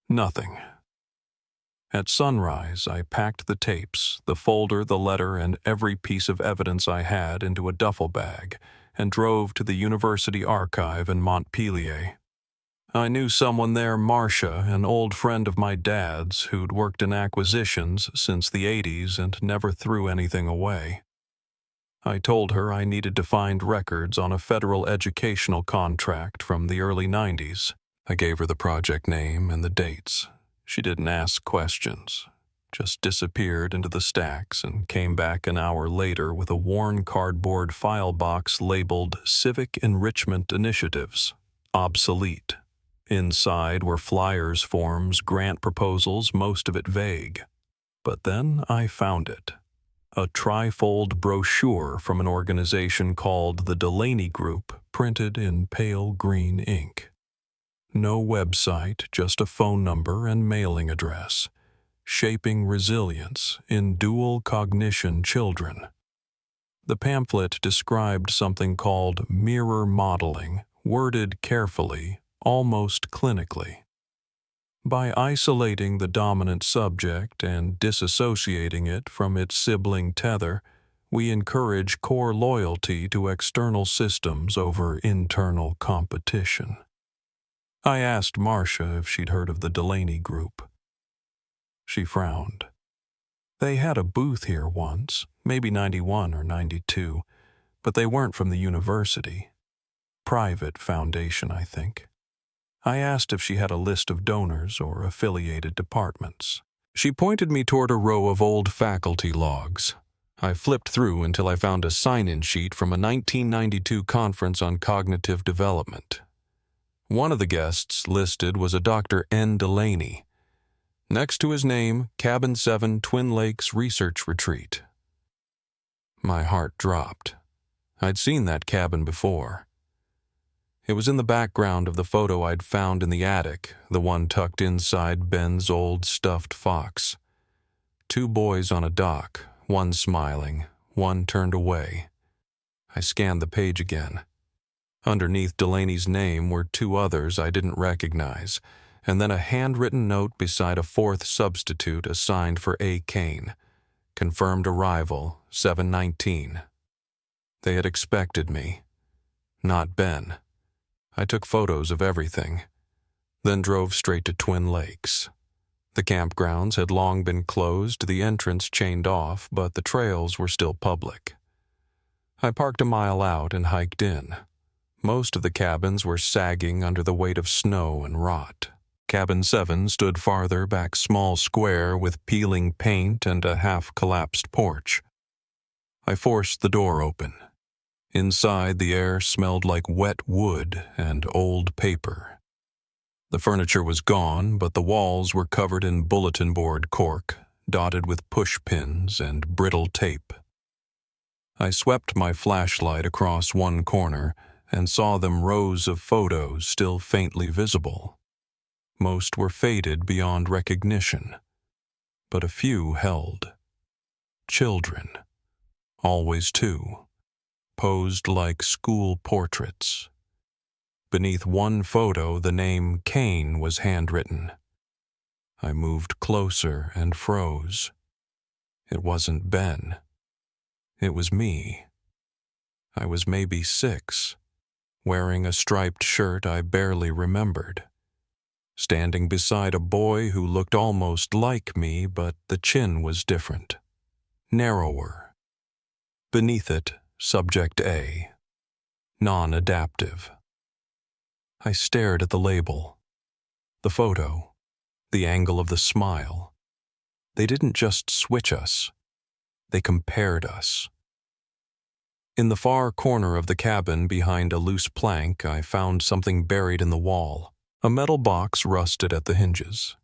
Nothing. At sunrise, I packed the tapes, the folder, the letter, and every piece of evidence I had into a duffel bag and drove to the university archive in Montpelier. I knew someone there, Marcia, an old friend of my dad's who'd worked in acquisitions since the 80s and never threw anything away. I told her I needed to find records on a federal educational contract from the early 90s. I gave her the project name and the dates. She didn't ask questions, just disappeared into the stacks and came back an hour later with a worn cardboard file box labeled Civic Enrichment Initiatives, obsolete. Inside were flyers, forms, grant proposals, most of it vague. But then I found it. A trifold brochure from an organization called the Delaney Group, printed in pale green ink. No website, just a phone number and mailing address. Shaping Resilience in Dual Cognition Children. The pamphlet described something called mirror modeling, worded carefully, almost clinically. By isolating the dominant subject and disassociating it from its sibling tether, we encourage core loyalty to external systems over internal competition. I asked Marcia if she'd heard of the Delaney Group. She frowned. They had a booth here once, maybe 91 or 92, but they weren't from the university. Private foundation, I think. I asked if she had a list of donors or affiliated departments. She pointed me toward a row of old faculty logs. I flipped through until I found a sign-in sheet from a 1992 conference on cognitive development. One of the guests listed was a Dr. N. Delaney. Next to his name, Cabin 7 Twin Lakes Research Retreat. My heart dropped. I'd seen that cabin before. It was in the background of the photo I'd found in the attic, the one tucked inside Ben's old stuffed fox. 2 boys on a dock, one smiling, one turned away. I scanned the page again. Underneath Delaney's name were 2 others I didn't recognize, and then a handwritten note beside a 4th substitute assigned for A. Kane. Confirmed arrival, 7:19. They had expected me. Not Ben. I took photos of everything, then drove straight to Twin Lakes. The campgrounds had long been closed, the entrance chained off, but the trails were still public. I parked a mile out and hiked in. Most of the cabins were sagging under the weight of snow and rot. Cabin 7 stood farther back, small square with peeling paint and a half-collapsed porch. I forced the door open. Inside, the air smelled like wet wood and old paper. The furniture was gone, but the walls were covered in bulletin board cork, dotted with push pins and brittle tape. I swept my flashlight across one corner and saw them rows of photos still faintly visible. Most were faded beyond recognition, but a few held. Children, always 2, posed like school portraits. Beneath one photo, the name Kane was handwritten. I moved closer and froze. It wasn't Ben. It was me. I was maybe 6, wearing a striped shirt I barely remembered, standing beside a boy who looked almost like me, but the chin was different, narrower. Beneath it, Subject A, non-adaptive. I stared at the label, the photo, the angle of the smile. They didn't just switch us, they compared us. In the far corner of the cabin behind a loose plank, I found something buried in the wall, a metal box rusted at the hinges.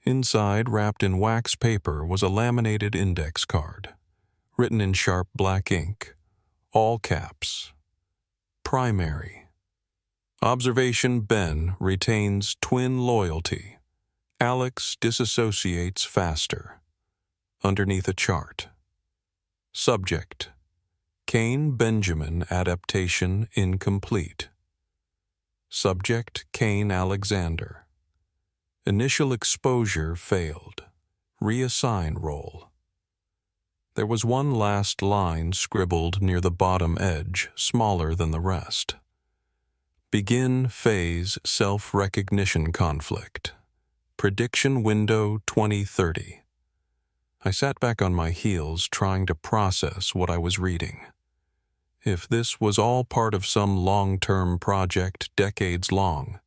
Inside, wrapped in wax paper, was a laminated index card, written in sharp black ink, all caps. Primary. Observation: Ben retains twin loyalty. Alex disassociates faster. Underneath a chart. Subject: Cain Benjamin adaptation incomplete. Subject: Cain Alexander. Initial exposure failed. Reassign role. There was one last line scribbled near the bottom edge, smaller than the rest. Begin phase self-recognition conflict. Prediction window 2030. I sat back on my heels, trying to process what I was reading. If this was all part of some long-term project, decades long,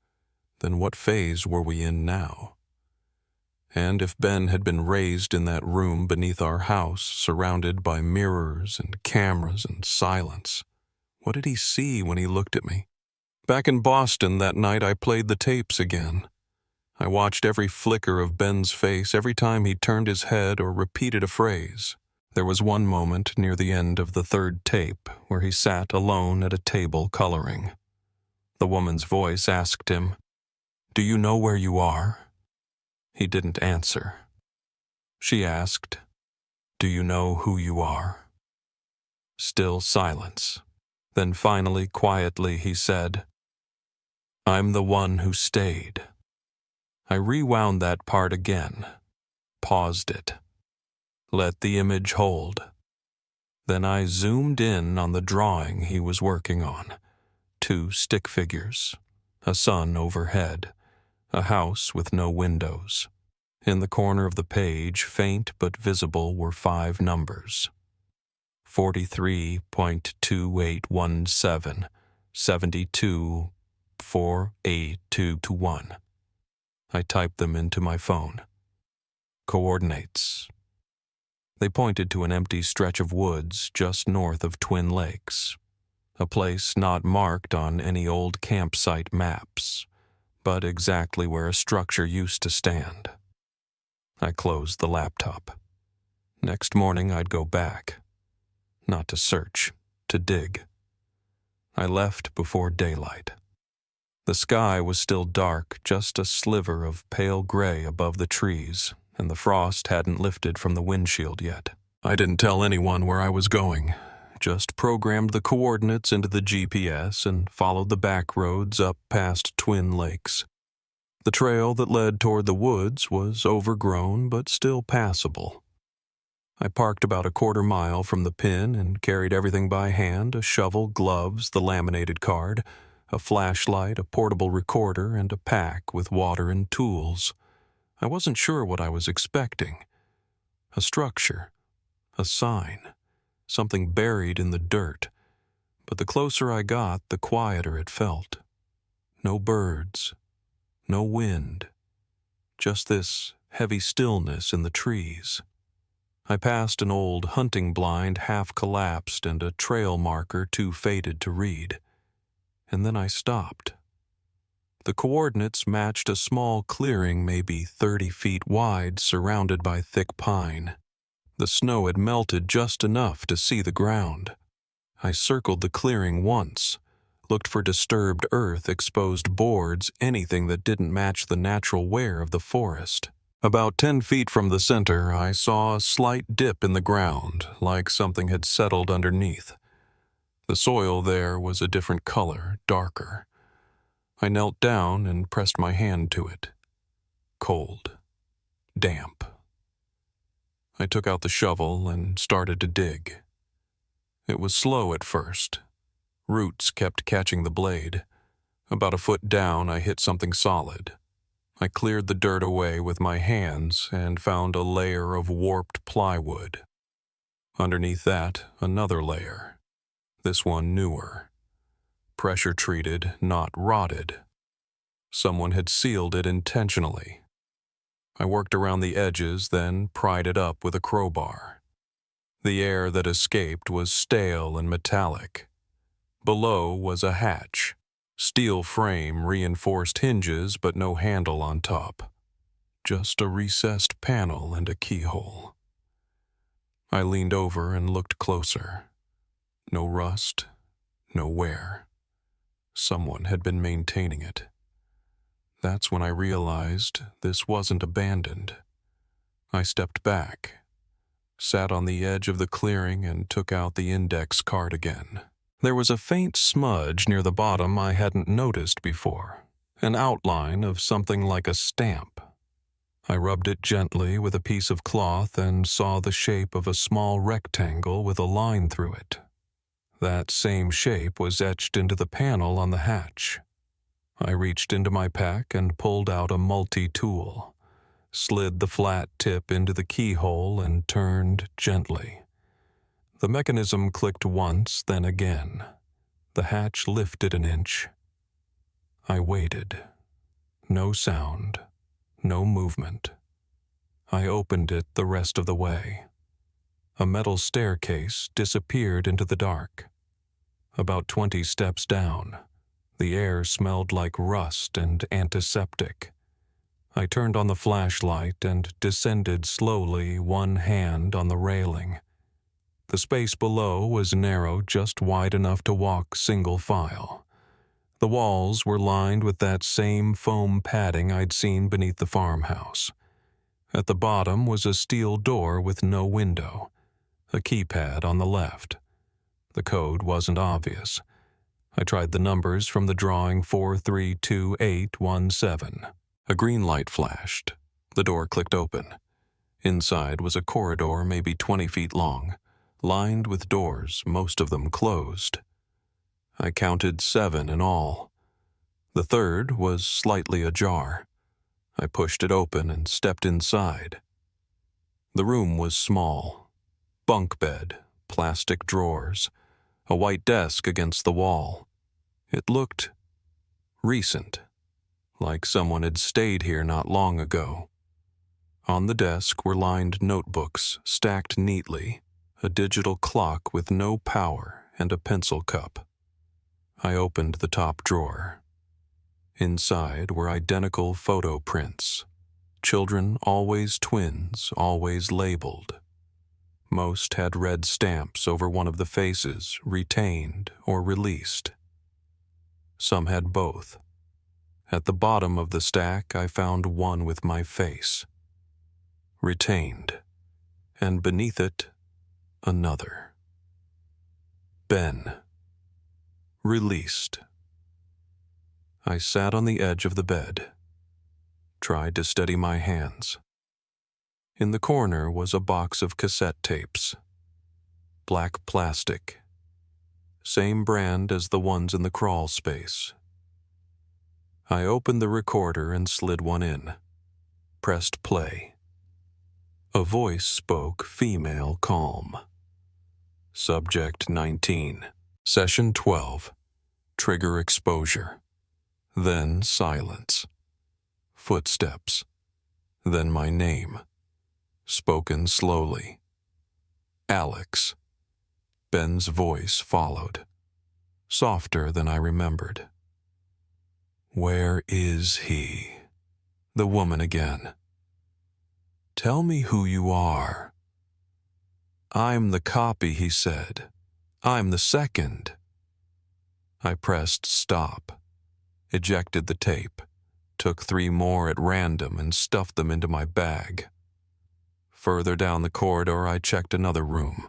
then what phase were we in now? And if Ben had been raised in that room beneath our house, surrounded by mirrors and cameras and silence, what did he see when he looked at me? Back in Boston that night, I played the tapes again. I watched every flicker of Ben's face every time he turned his head or repeated a phrase. There was one moment near the end of the third tape where he sat alone at a table coloring. The woman's voice asked him, "Do you know where you are?" He didn't answer. She asked, "Do you know who you are?" Still silence. Then finally, quietly, he said, "I'm the one who stayed." I rewound that part again, paused it, let the image hold. Then I zoomed in on the drawing he was working on. 2 stick figures, a sun overhead, a house with no windows. In the corner of the page, faint but visible, were 5 numbers. 43.2817, 72, 4821. I typed them into my phone. Coordinates. They pointed to an empty stretch of woods just north of Twin Lakes, a place not marked on any old campsite maps, but exactly where a structure used to stand. I closed the laptop. Next morning I'd go back. Not to search, to dig. I left before daylight. The sky was still dark, just a sliver of pale gray above the trees, and the frost hadn't lifted from the windshield yet. I didn't tell anyone where I was going, just programmed the coordinates into the GPS and followed the back roads up past Twin Lakes. The trail that led toward the woods was overgrown but still passable. I parked about a quarter mile from the pin and carried everything by hand: a shovel, gloves, the laminated card, a flashlight, a portable recorder, and a pack with water and tools. I wasn't sure what I was expecting. A structure, a sign, something buried in the dirt. But the closer I got, the quieter it felt. No birds, no wind, just this heavy stillness in the trees. I passed an old hunting blind half collapsed and a trail marker too faded to read. And then I stopped. The coordinates matched a small clearing maybe 30 feet wide, surrounded by thick pine. The snow had melted just enough to see the ground. I circled the clearing once, looked for disturbed earth, exposed boards, anything that didn't match the natural wear of the forest. About 10 feet from the center, I saw a slight dip in the ground, like something had settled underneath. The soil there was a different color, darker. I knelt down and pressed my hand to it. Cold. Damp. I took out the shovel and started to dig. It was slow at first. Roots kept catching the blade. About a foot down, I hit something solid. I cleared the dirt away with my hands and found a layer of warped plywood. Underneath that, another layer. This one newer. Pressure treated, not rotted. Someone had sealed it intentionally. I worked around the edges, then pried it up with a crowbar. The air that escaped was stale and metallic. Below was a hatch. Steel frame, reinforced hinges, but no handle on top. Just a recessed panel and a keyhole. I leaned over and looked closer. No rust, no wear. Someone had been maintaining it. That's when I realized this wasn't abandoned. I stepped back, sat on the edge of the clearing, and took out the index card again. There was a faint smudge near the bottom I hadn't noticed before, an outline of something like a stamp. I rubbed it gently with a piece of cloth and saw the shape of a small rectangle with a line through it. That same shape was etched into the panel on the hatch. I reached into my pack and pulled out a multi-tool, slid the flat tip into the keyhole and turned gently. The mechanism clicked once, then again. The hatch lifted an inch. I waited. No sound, no movement. I opened it the rest of the way. A metal staircase disappeared into the dark. About 20 steps down, the air smelled like rust and antiseptic. I turned on the flashlight and descended slowly, one hand on the railing. The space below was narrow, just wide enough to walk single file. The walls were lined with that same foam padding I'd seen beneath the farmhouse. At the bottom was a steel door with no window, a keypad on the left. The code wasn't obvious. I tried the numbers from the drawing 432817. A green light flashed. The door clicked open. Inside was a corridor maybe 20 feet long, lined with doors, most of them closed. I counted 7 in all. The third was slightly ajar. I pushed it open and stepped inside. The room was small. Bunk bed, plastic drawers, a white desk against the wall. It looked recent, like someone had stayed here not long ago. On the desk were lined notebooks stacked neatly, a digital clock with no power, and a pencil cup. I opened the top drawer. Inside were identical photo prints. Children always twins, always labeled. Most had red stamps over one of the faces, retained or released. Some had both. At the bottom of the stack, I found one with my face. Retained. And beneath it, another. Ben. Released. I sat on the edge of the bed, tried to steady my hands. In the corner was a box of cassette tapes. Black plastic. Same brand as the ones in the crawl space. I opened the recorder and slid one in. Pressed play. A voice spoke, female, calm. Subject 19. Session 12. Trigger exposure. Then silence. Footsteps. Then my name. Spoken slowly. Alex. Ben's voice followed. Softer than I remembered. Where is he? The woman again. Tell me who you are. I'm the copy, he said. I'm the second. I pressed stop, ejected the tape, took 3 more at random and stuffed them into my bag. Further down the corridor, I checked another room.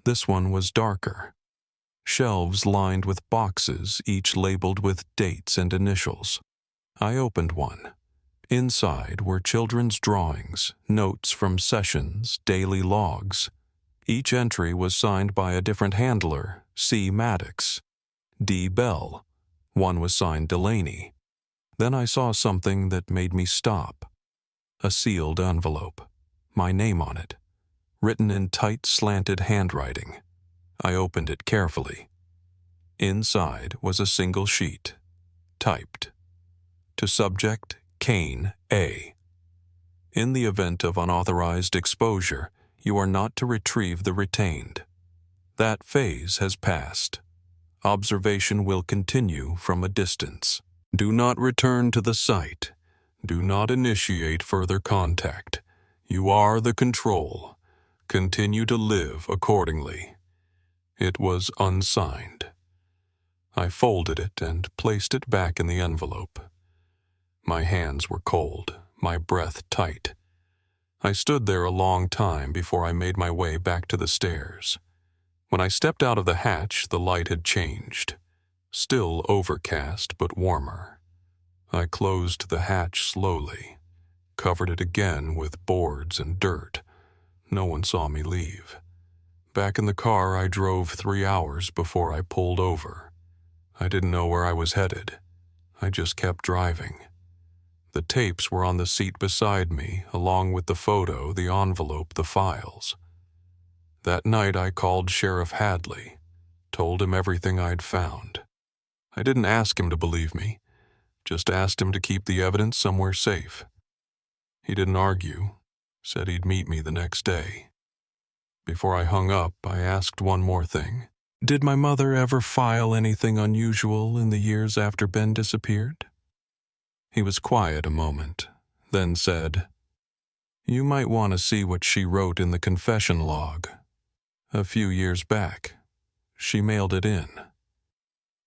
This one was darker. Shelves lined with boxes, each labeled with dates and initials. I opened one. Inside were children's drawings, notes from sessions, daily logs. Each entry was signed by a different handler: C. Maddox, D. Bell. One was signed Delaney. Then I saw something that made me stop. A sealed envelope, my name on it, written in tight, slanted handwriting. I opened it carefully. Inside was a single sheet, typed. To subject, Kane, A. In the event of unauthorized exposure, you are not to retrieve the retained. That phase has passed. Observation will continue from a distance. Do not return to the site. Do not initiate further contact. You are the control. Continue to live accordingly. It was unsigned. I folded it and placed it back in the envelope. My hands were cold, my breath tight. I stood there a long time before I made my way back to the stairs. When I stepped out of the hatch, the light had changed. Still overcast, but warmer. I closed the hatch slowly, covered it again with boards and dirt. No one saw me leave. Back in the car, I drove 3 hours before I pulled over. I didn't know where I was headed. I just kept driving. The tapes were on the seat beside me, along with the photo, the envelope, the files. That night I called Sheriff Hadley, told him everything I'd found. I didn't ask him to believe me, just asked him to keep the evidence somewhere safe. He didn't argue, said he'd meet me the next day. Before I hung up, I asked one more thing. Did my mother ever file anything unusual in the years after Ben disappeared? He was quiet a moment, then said, "You might want to see what she wrote in the confession log. A few years back, she mailed it in."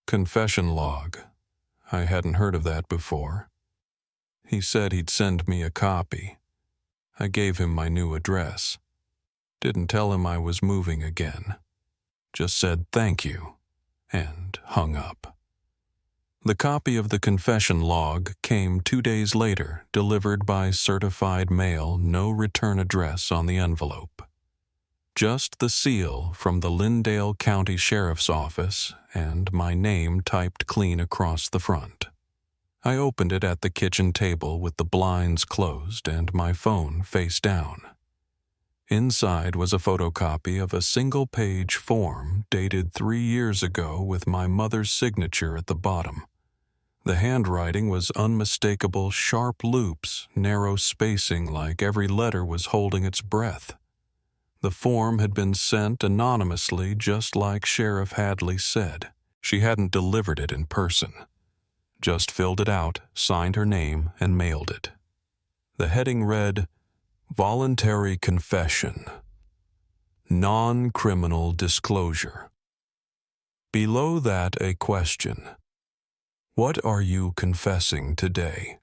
Confession log. I hadn't heard of that before. He said he'd send me a copy. I gave him my new address. Didn't tell him I was moving again. Just said thank you, and hung up. The copy of the confession log came 2 days later, delivered by certified mail, no return address on the envelope. Just the seal from the Lindale County Sheriff's Office and my name typed clean across the front. I opened it at the kitchen table with the blinds closed and my phone face down. Inside was a photocopy of a single-page form dated 3 years ago with my mother's signature at the bottom. The handwriting was unmistakable, sharp loops, narrow spacing like every letter was holding its breath. The form had been sent anonymously, just like Sheriff Hadley said. She hadn't delivered it in person. Just filled it out, signed her name, and mailed it. The heading read, "Voluntary Confession. Non-criminal disclosure." Below that, a question. "What are you confessing today?"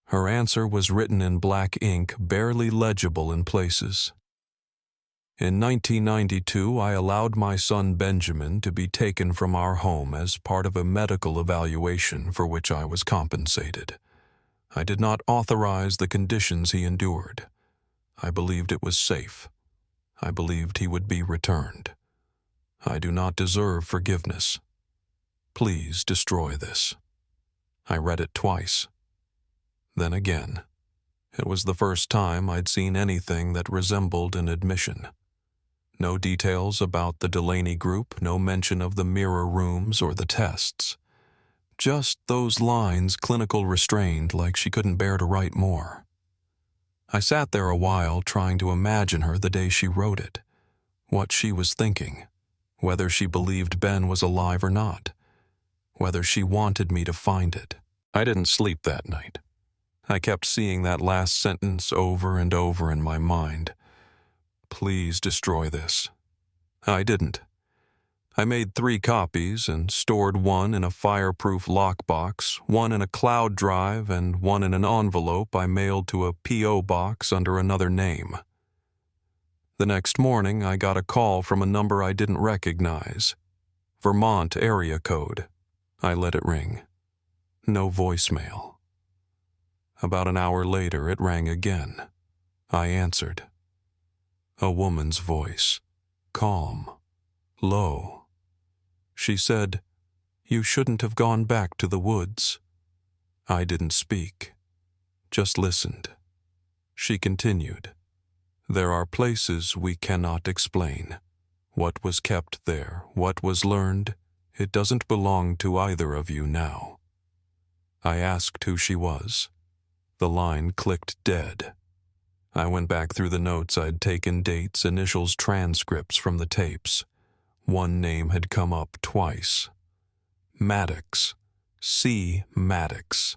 Her answer was written in black ink, barely legible in places. In 1992, I allowed my son Benjamin to be taken from our home as part of a medical evaluation for which I was compensated. I did not authorize the conditions he endured. I believed it was safe. I believed he would be returned. I do not deserve forgiveness. Please destroy this. I read it twice. Then again. It was the first time I'd seen anything that resembled an admission. No details about the Delaney group, no mention of the mirror rooms or the tests. Just those lines, clinical restrained, like she couldn't bear to write more. I sat there a while trying to imagine her the day she wrote it, what she was thinking, whether she believed Ben was alive or not, whether she wanted me to find it. I didn't sleep that night. I kept seeing that last sentence over and over in my mind. Please destroy this. I didn't. I made 3 copies and stored one in a fireproof lockbox, one in a cloud drive, and one in an envelope I mailed to a P.O. box under another name. The next morning, I got a call from a number I didn't recognize. Vermont area code. I let it ring. No voicemail. About an hour later, it rang again. I answered. A woman's voice, calm, low. She said, "You shouldn't have gone back to the woods." I didn't speak, just listened. She continued, "There are places we cannot explain. What was kept there, what was learned, it doesn't belong to either of you now." I asked who she was. The line clicked dead. I went back through the notes I'd taken, dates, initials, transcripts from the tapes. One name had come up twice. Maddox. C. Maddox.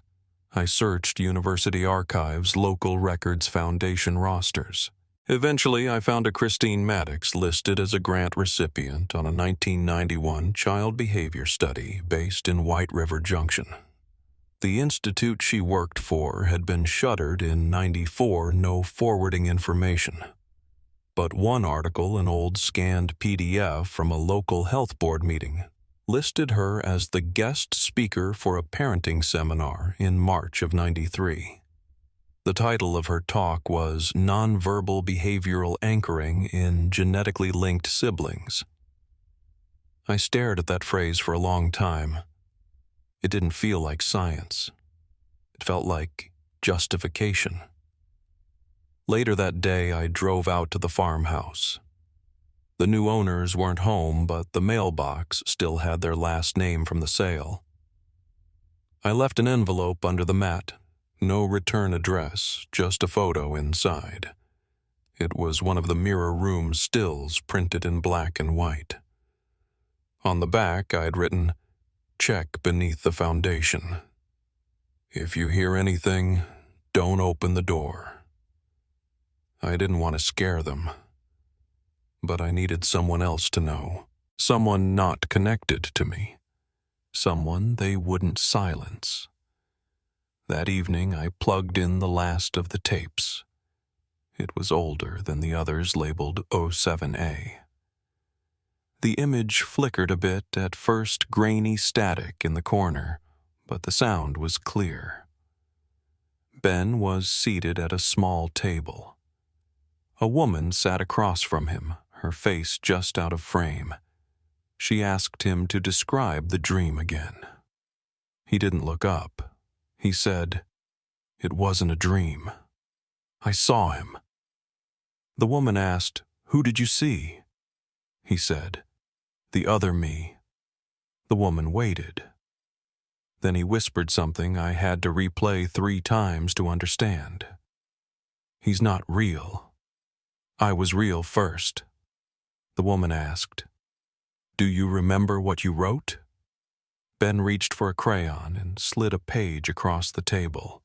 I searched university archives, local records, foundation rosters. Eventually, I found a Christine Maddox listed as a grant recipient on a 1991 child behavior study based in White River Junction. The institute she worked for had been shuttered in '94, no forwarding information. But one article, an old scanned PDF from a local health board meeting, listed her as the guest speaker for a parenting seminar in March of '93. The title of her talk was Nonverbal Behavioral Anchoring in Genetically Linked Siblings. I stared at that phrase for a long time. It didn't feel like science. It felt like justification. Later that day, I drove out to the farmhouse. The new owners weren't home, but the mailbox still had their last name from the sale. I left an envelope under the mat. No return address, just a photo inside. It was one of the mirror room stills printed in black and white. On the back, I'd written, "Check beneath the foundation. If you hear anything, don't open the door." I didn't want to scare them, but I needed someone else to know, someone not connected to me, someone they wouldn't silence. That evening, I plugged in the last of the tapes. It was older than the others labeled 07A. The image flickered a bit, at first grainy static in the corner, but the sound was clear. Ben was seated at a small table. A woman sat across from him, her face just out of frame. She asked him to describe the dream again. He didn't look up. He said, "It wasn't a dream. I saw him." The woman asked, "Who did you see?" He said, "The other me." The woman waited. Then he whispered something I had to replay 3 times to understand. "He's not real. I was real first." The woman asked, "Do you remember what you wrote?" Ben reached for a crayon and slid a page across the table.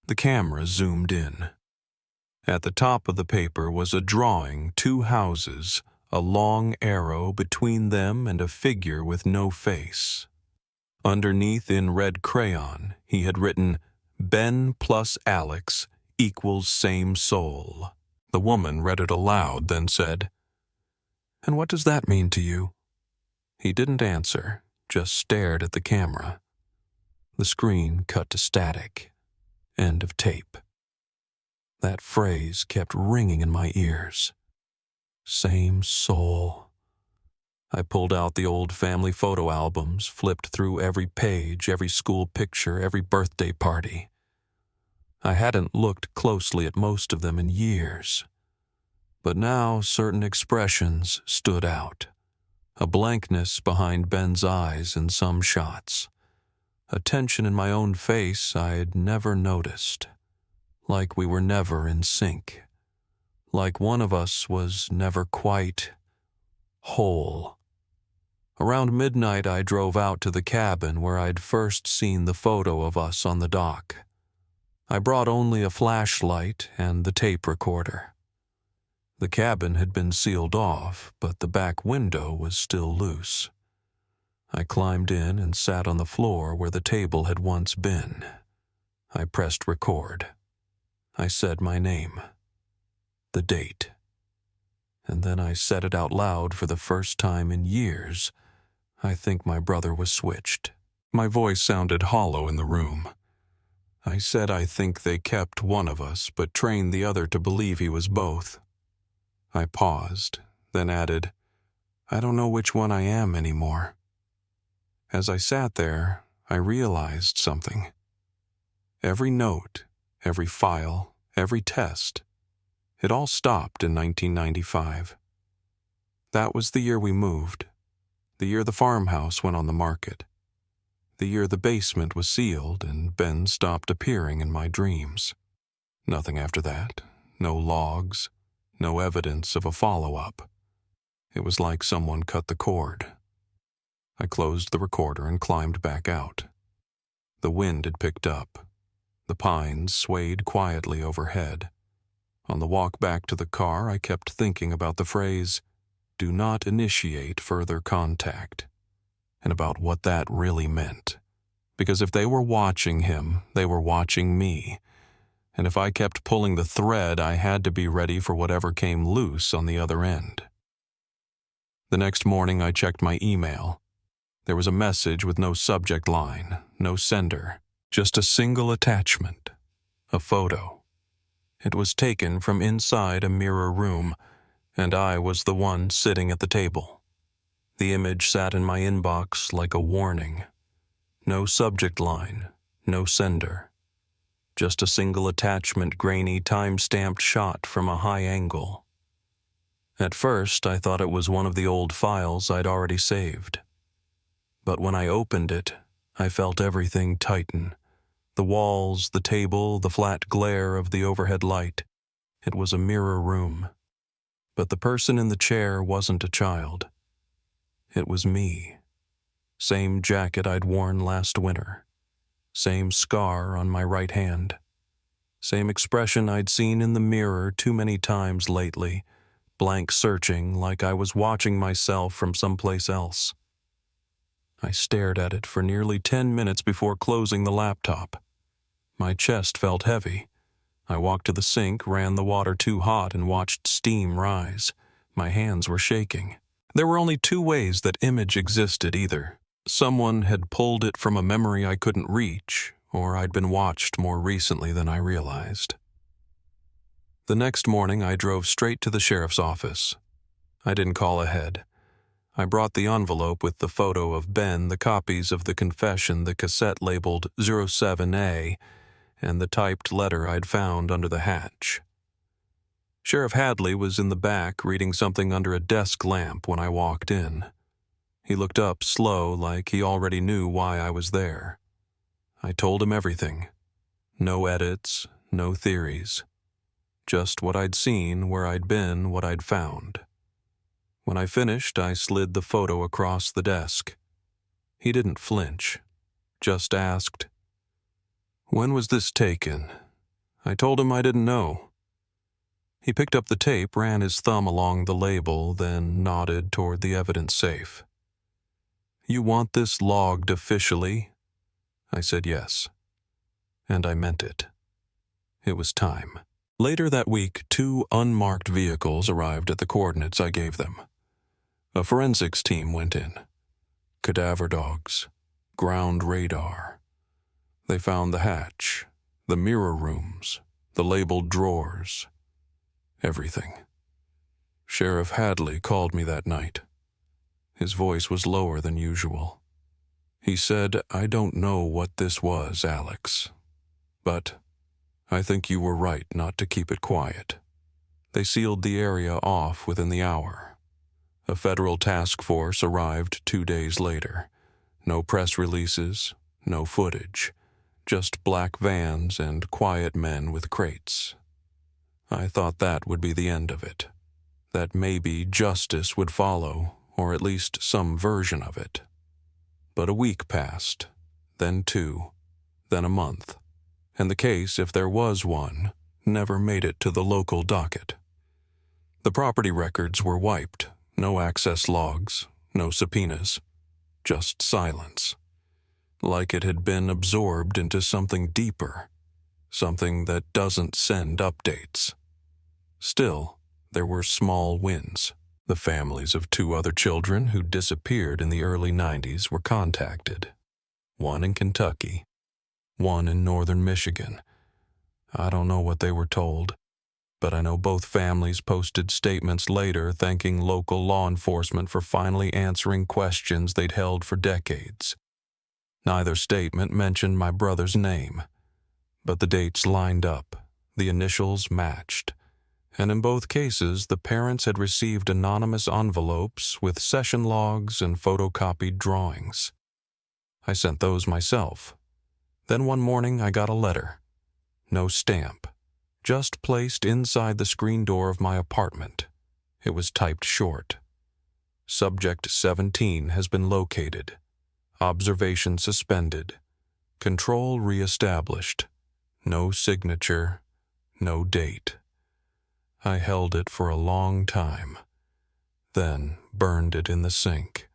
The camera zoomed in. At the top of the paper was a drawing, 2 houses, a long arrow between them and a figure with no face. Underneath in red crayon, he had written, "Ben plus Alex equals same soul." The woman read it aloud, then said, "And what does that mean to you?" He didn't answer, just stared at the camera. The screen cut to static. End of tape. That phrase kept ringing in my ears. Same soul. I pulled out the old family photo albums, flipped through every page, every school picture, every birthday party. I hadn't looked closely at most of them in years. But now certain expressions stood out. A blankness behind Ben's eyes in some shots. A tension in my own face I'd never noticed. Like we were never in sync. Like one of us was never quite whole. Around midnight, I drove out to the cabin where I'd first seen the photo of us on the dock. I brought only a flashlight and the tape recorder. The cabin had been sealed off, but the back window was still loose. I climbed in and sat on the floor where the table had once been. I pressed record. I said my name, the date, and then I said it out loud for the first time in years. I think my brother was switched. My voice sounded hollow in the room. I said I think they kept one of us, but trained the other to believe he was both. I paused, then added, I don't know which one I am anymore. As I sat there, I realized something. Every note, every file, every test, it all stopped in 1995. That was the year we moved, the year the farmhouse went on the market, the year the basement was sealed and Ben stopped appearing in my dreams. Nothing after that, no logs, no evidence of a follow-up. It was like someone cut the cord. I closed the recorder and climbed back out. The wind had picked up. The pines swayed quietly overhead. On the walk back to the car, I kept thinking about the phrase, "Do not initiate further contact," and about what that really meant. Because if they were watching him, they were watching me. And if I kept pulling the thread, I had to be ready for whatever came loose on the other end. The next morning, I checked my email. There was a message with no subject line, no sender, just a single attachment, a photo. It was taken from inside a mirror room, and I was the one sitting at the table. The image sat in my inbox like a warning. No subject line, no sender. Just a single attachment, grainy, time-stamped shot from a high angle. At first, I thought it was one of the old files I'd already saved. But when I opened it, I felt everything tighten. The walls, the table, the flat glare of the overhead light. It was a mirror room. But the person in the chair wasn't a child. It was me. Same jacket I'd worn last winter. Same scar on my right hand. Same expression I'd seen in the mirror too many times lately, blank searching like I was watching myself from someplace else. I stared at it for nearly 10 minutes before closing the laptop. My chest felt heavy. I walked to the sink, ran the water too hot, and watched steam rise. My hands were shaking. There were only two ways that image existed either. Someone had pulled it from a memory I couldn't reach, or I'd been watched more recently than I realized. The next morning, I drove straight to the sheriff's office. I didn't call ahead. I brought the envelope with the photo of Ben, the copies of the confession, the cassette labeled 07A, and the typed letter I'd found under the hatch. Sheriff Hadley was in the back reading something under a desk lamp when I walked in. He looked up slow, like he already knew why I was there. I told him everything. No edits, no theories. Just what I'd seen, where I'd been, what I'd found. When I finished, I slid the photo across the desk. He didn't flinch, just asked, "When was this taken?" I told him I didn't know. He picked up the tape, ran his thumb along the label, then nodded toward the evidence safe. "You want this logged officially?" I said yes. And I meant it. It was time. Later that week, 2 unmarked vehicles arrived at the coordinates I gave them. A forensics team went in. Cadaver dogs. Ground radar. They found the hatch, the mirror rooms, the labeled drawers. Everything. Sheriff Hadley called me that night. His voice was lower than usual. He said, "I don't know what this was, Alex, but I think you were right not to keep it quiet." They sealed the area off within the hour. A federal task force arrived 2 days later. No press releases, no footage, just black vans and quiet men with crates. I thought that would be the end of it, that maybe justice would follow, or at least some version of it. But a week passed, then 2, then a month, and the case, if there was one, never made it to the local docket. The property records were wiped, no access logs, no subpoenas, just silence, like it had been absorbed into something deeper, something that doesn't send updates. Still, there were small wins. The families of 2 other children who disappeared in the early 90s were contacted. One in Kentucky, one in northern Michigan. I don't know what they were told. But I know both families posted statements later thanking local law enforcement for finally answering questions they'd held for decades. Neither statement mentioned my brother's name, but the dates lined up, the initials matched, and in both cases the parents had received anonymous envelopes with session logs and photocopied drawings. I sent those myself. Then one morning I got a letter. No stamp. Just placed inside the screen door of my apartment. It was typed short. Subject 17 has been located. Observation suspended. Control reestablished. No signature. No date. I held it for a long time, then burned it in the sink.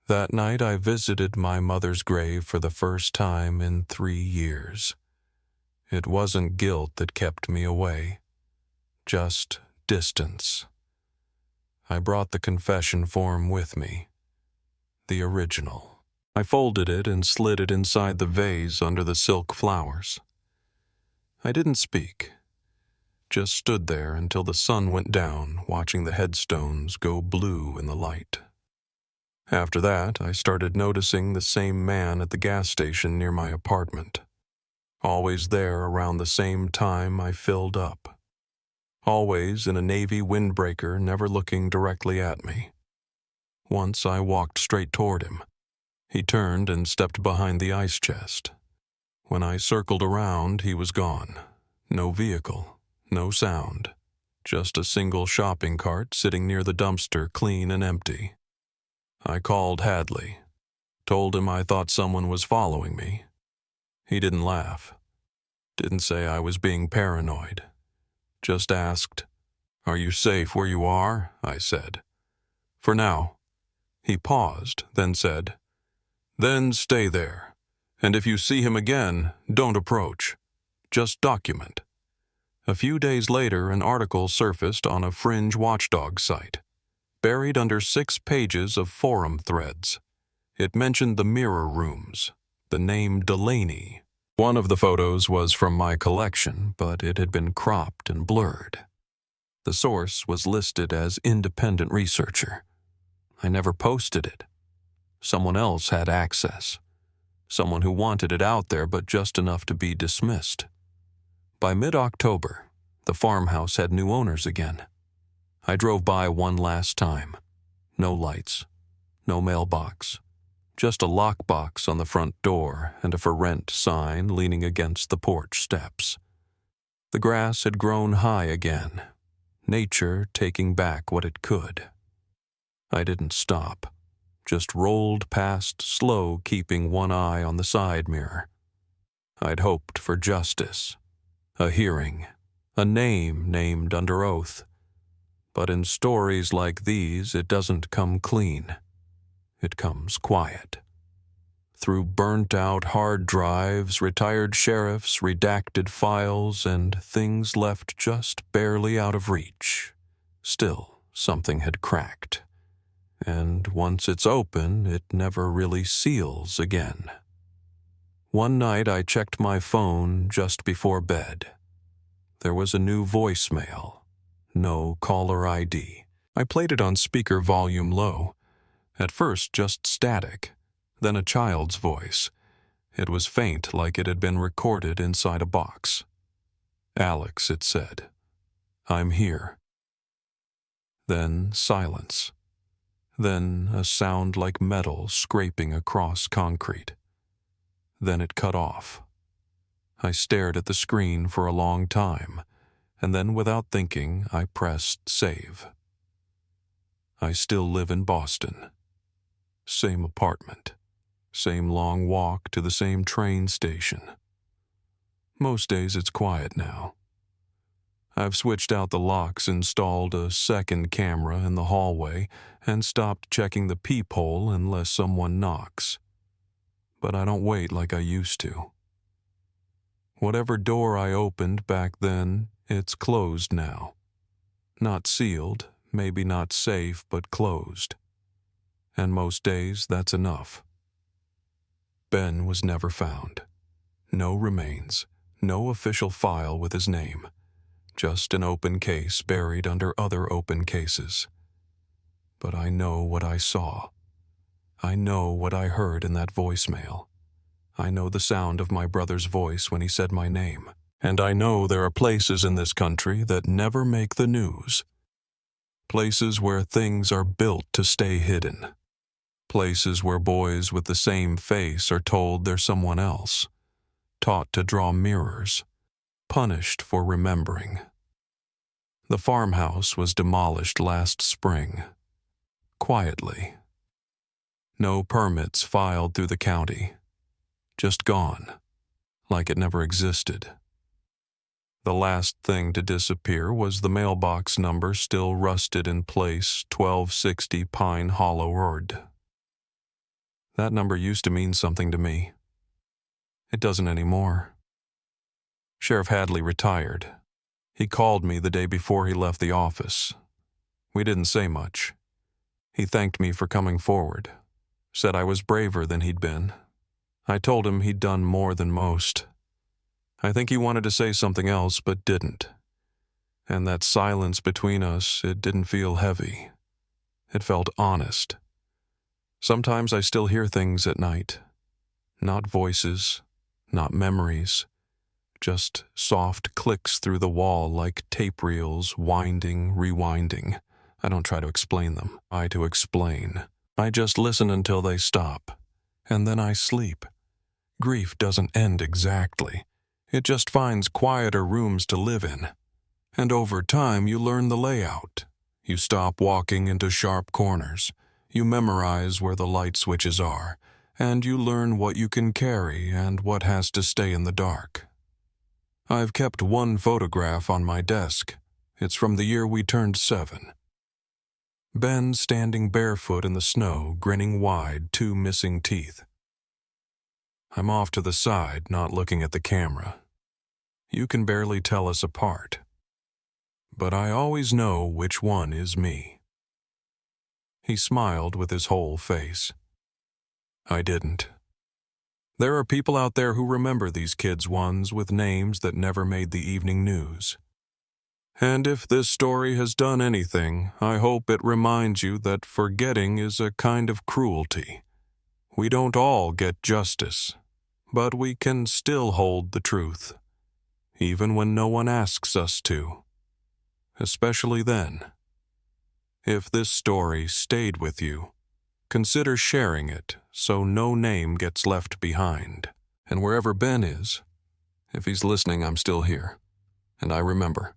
That night I visited my mother's grave for the first time in 3 years. It wasn't guilt that kept me away, just distance. I brought the confession form with me, the original. I folded it and slid it inside the vase under the silk flowers. I didn't speak, just stood there until the sun went down, watching the headstones go blue in the light. After that, I started noticing the same man at the gas station near my apartment. Always there around the same time I filled up. Always in a navy windbreaker, never looking directly at me. Once I walked straight toward him. He turned and stepped behind the ice chest. When I circled around, he was gone. No vehicle, no sound. Just a single shopping cart sitting near the dumpster, clean and empty. I called Hadley. Told him I thought someone was following me. He didn't laugh. Didn't say I was being paranoid. Just asked, "Are you safe where you are?" I said. "For now." He paused, then said, "Then stay there. And if you see him again, don't approach. Just document." A few days later, an article surfaced on a fringe watchdog site, buried under 6 pages of forum threads. It mentioned the mirror rooms, the name Delaney. One of the photos was from my collection, but it had been cropped and blurred. The source was listed as independent researcher. I never posted it. Someone else had access. Someone who wanted it out there, but just enough to be dismissed. By mid-October, the farmhouse had new owners again. I drove by one last time. No lights, no mailbox. Just a lockbox on the front door and a for rent sign leaning against the porch steps. The grass had grown high again, nature taking back what it could. I didn't stop, just rolled past slow, keeping one eye on the side mirror. I'd hoped for justice, a hearing, a name named under oath. But in stories like these, it doesn't come clean. It comes quiet. Through burnt-out hard drives, retired sheriffs, redacted files, and things left just barely out of reach. Still, something had cracked. And once it's open, it never really seals again. One night I checked my phone just before bed. There was a new voicemail. No caller ID. I played it on speaker volume low. At first just static, then a child's voice. It was faint, like it had been recorded inside a box. "Alex," it said. "I'm here." Then silence. Then a sound like metal scraping across concrete. Then it cut off. I stared at the screen for a long time, and then without thinking, I pressed save. I still live in Boston. Same apartment. Same long walk to the same train station. Most days it's quiet now. I've switched out the locks, installed a second camera in the hallway, and stopped checking the peephole unless someone knocks. But I don't wait like I used to. Whatever door I opened back then, it's closed now. Not sealed, maybe not safe, but closed. And most days, that's enough. Ben was never found. No remains, no official file with his name. just an open case buried under other open cases. But I know what I saw. I know what I heard in that voicemail. I know the sound of my brother's voice when he said my name. And I know there are places in this country that never make the news. Places where things are built to stay hidden. Places where boys with the same face are told they're someone else, taught to draw mirrors, punished for remembering. The farmhouse was demolished last spring, quietly. No permits filed through the county, just gone, like it never existed. The last thing to disappear was the mailbox number still rusted in place, 1260 Pine Hollow Road. That number used to mean something to me. It doesn't anymore. Sheriff Hadley retired. He called me the day before he left the office. We didn't say much. He thanked me for coming forward, said I was braver than he'd been. I told him he'd done more than most. I think he wanted to say something else but didn't. And that silence between us, it didn't feel heavy. It felt honest. Sometimes I still hear things at night. Not voices, not memories. Just soft clicks through the wall like tape reels, winding, rewinding. I don't try to explain them. I just listen until they stop. And then I sleep. Grief doesn't end exactly. It just finds quieter rooms to live in. And over time, you learn the layout. You stop walking into sharp corners. You memorize where the light switches are. And you learn what you can carry and what has to stay in the dark. I've kept one photograph on my desk. It's from the year we turned 7. Ben standing barefoot in the snow, grinning wide, 2 missing teeth. I'm off to the side, not looking at the camera. You can barely tell us apart. But I always know which one is me. He smiled with his whole face. I didn't. There are people out there who remember these kids' ones with names that never made the evening news. And if this story has done anything, I hope it reminds you that forgetting is a kind of cruelty. We don't all get justice, but we can still hold the truth, even when no one asks us to. Especially then. If this story stayed with you, consider sharing it so no name gets left behind. And wherever Ben is, if he's listening, I'm still here, and I remember.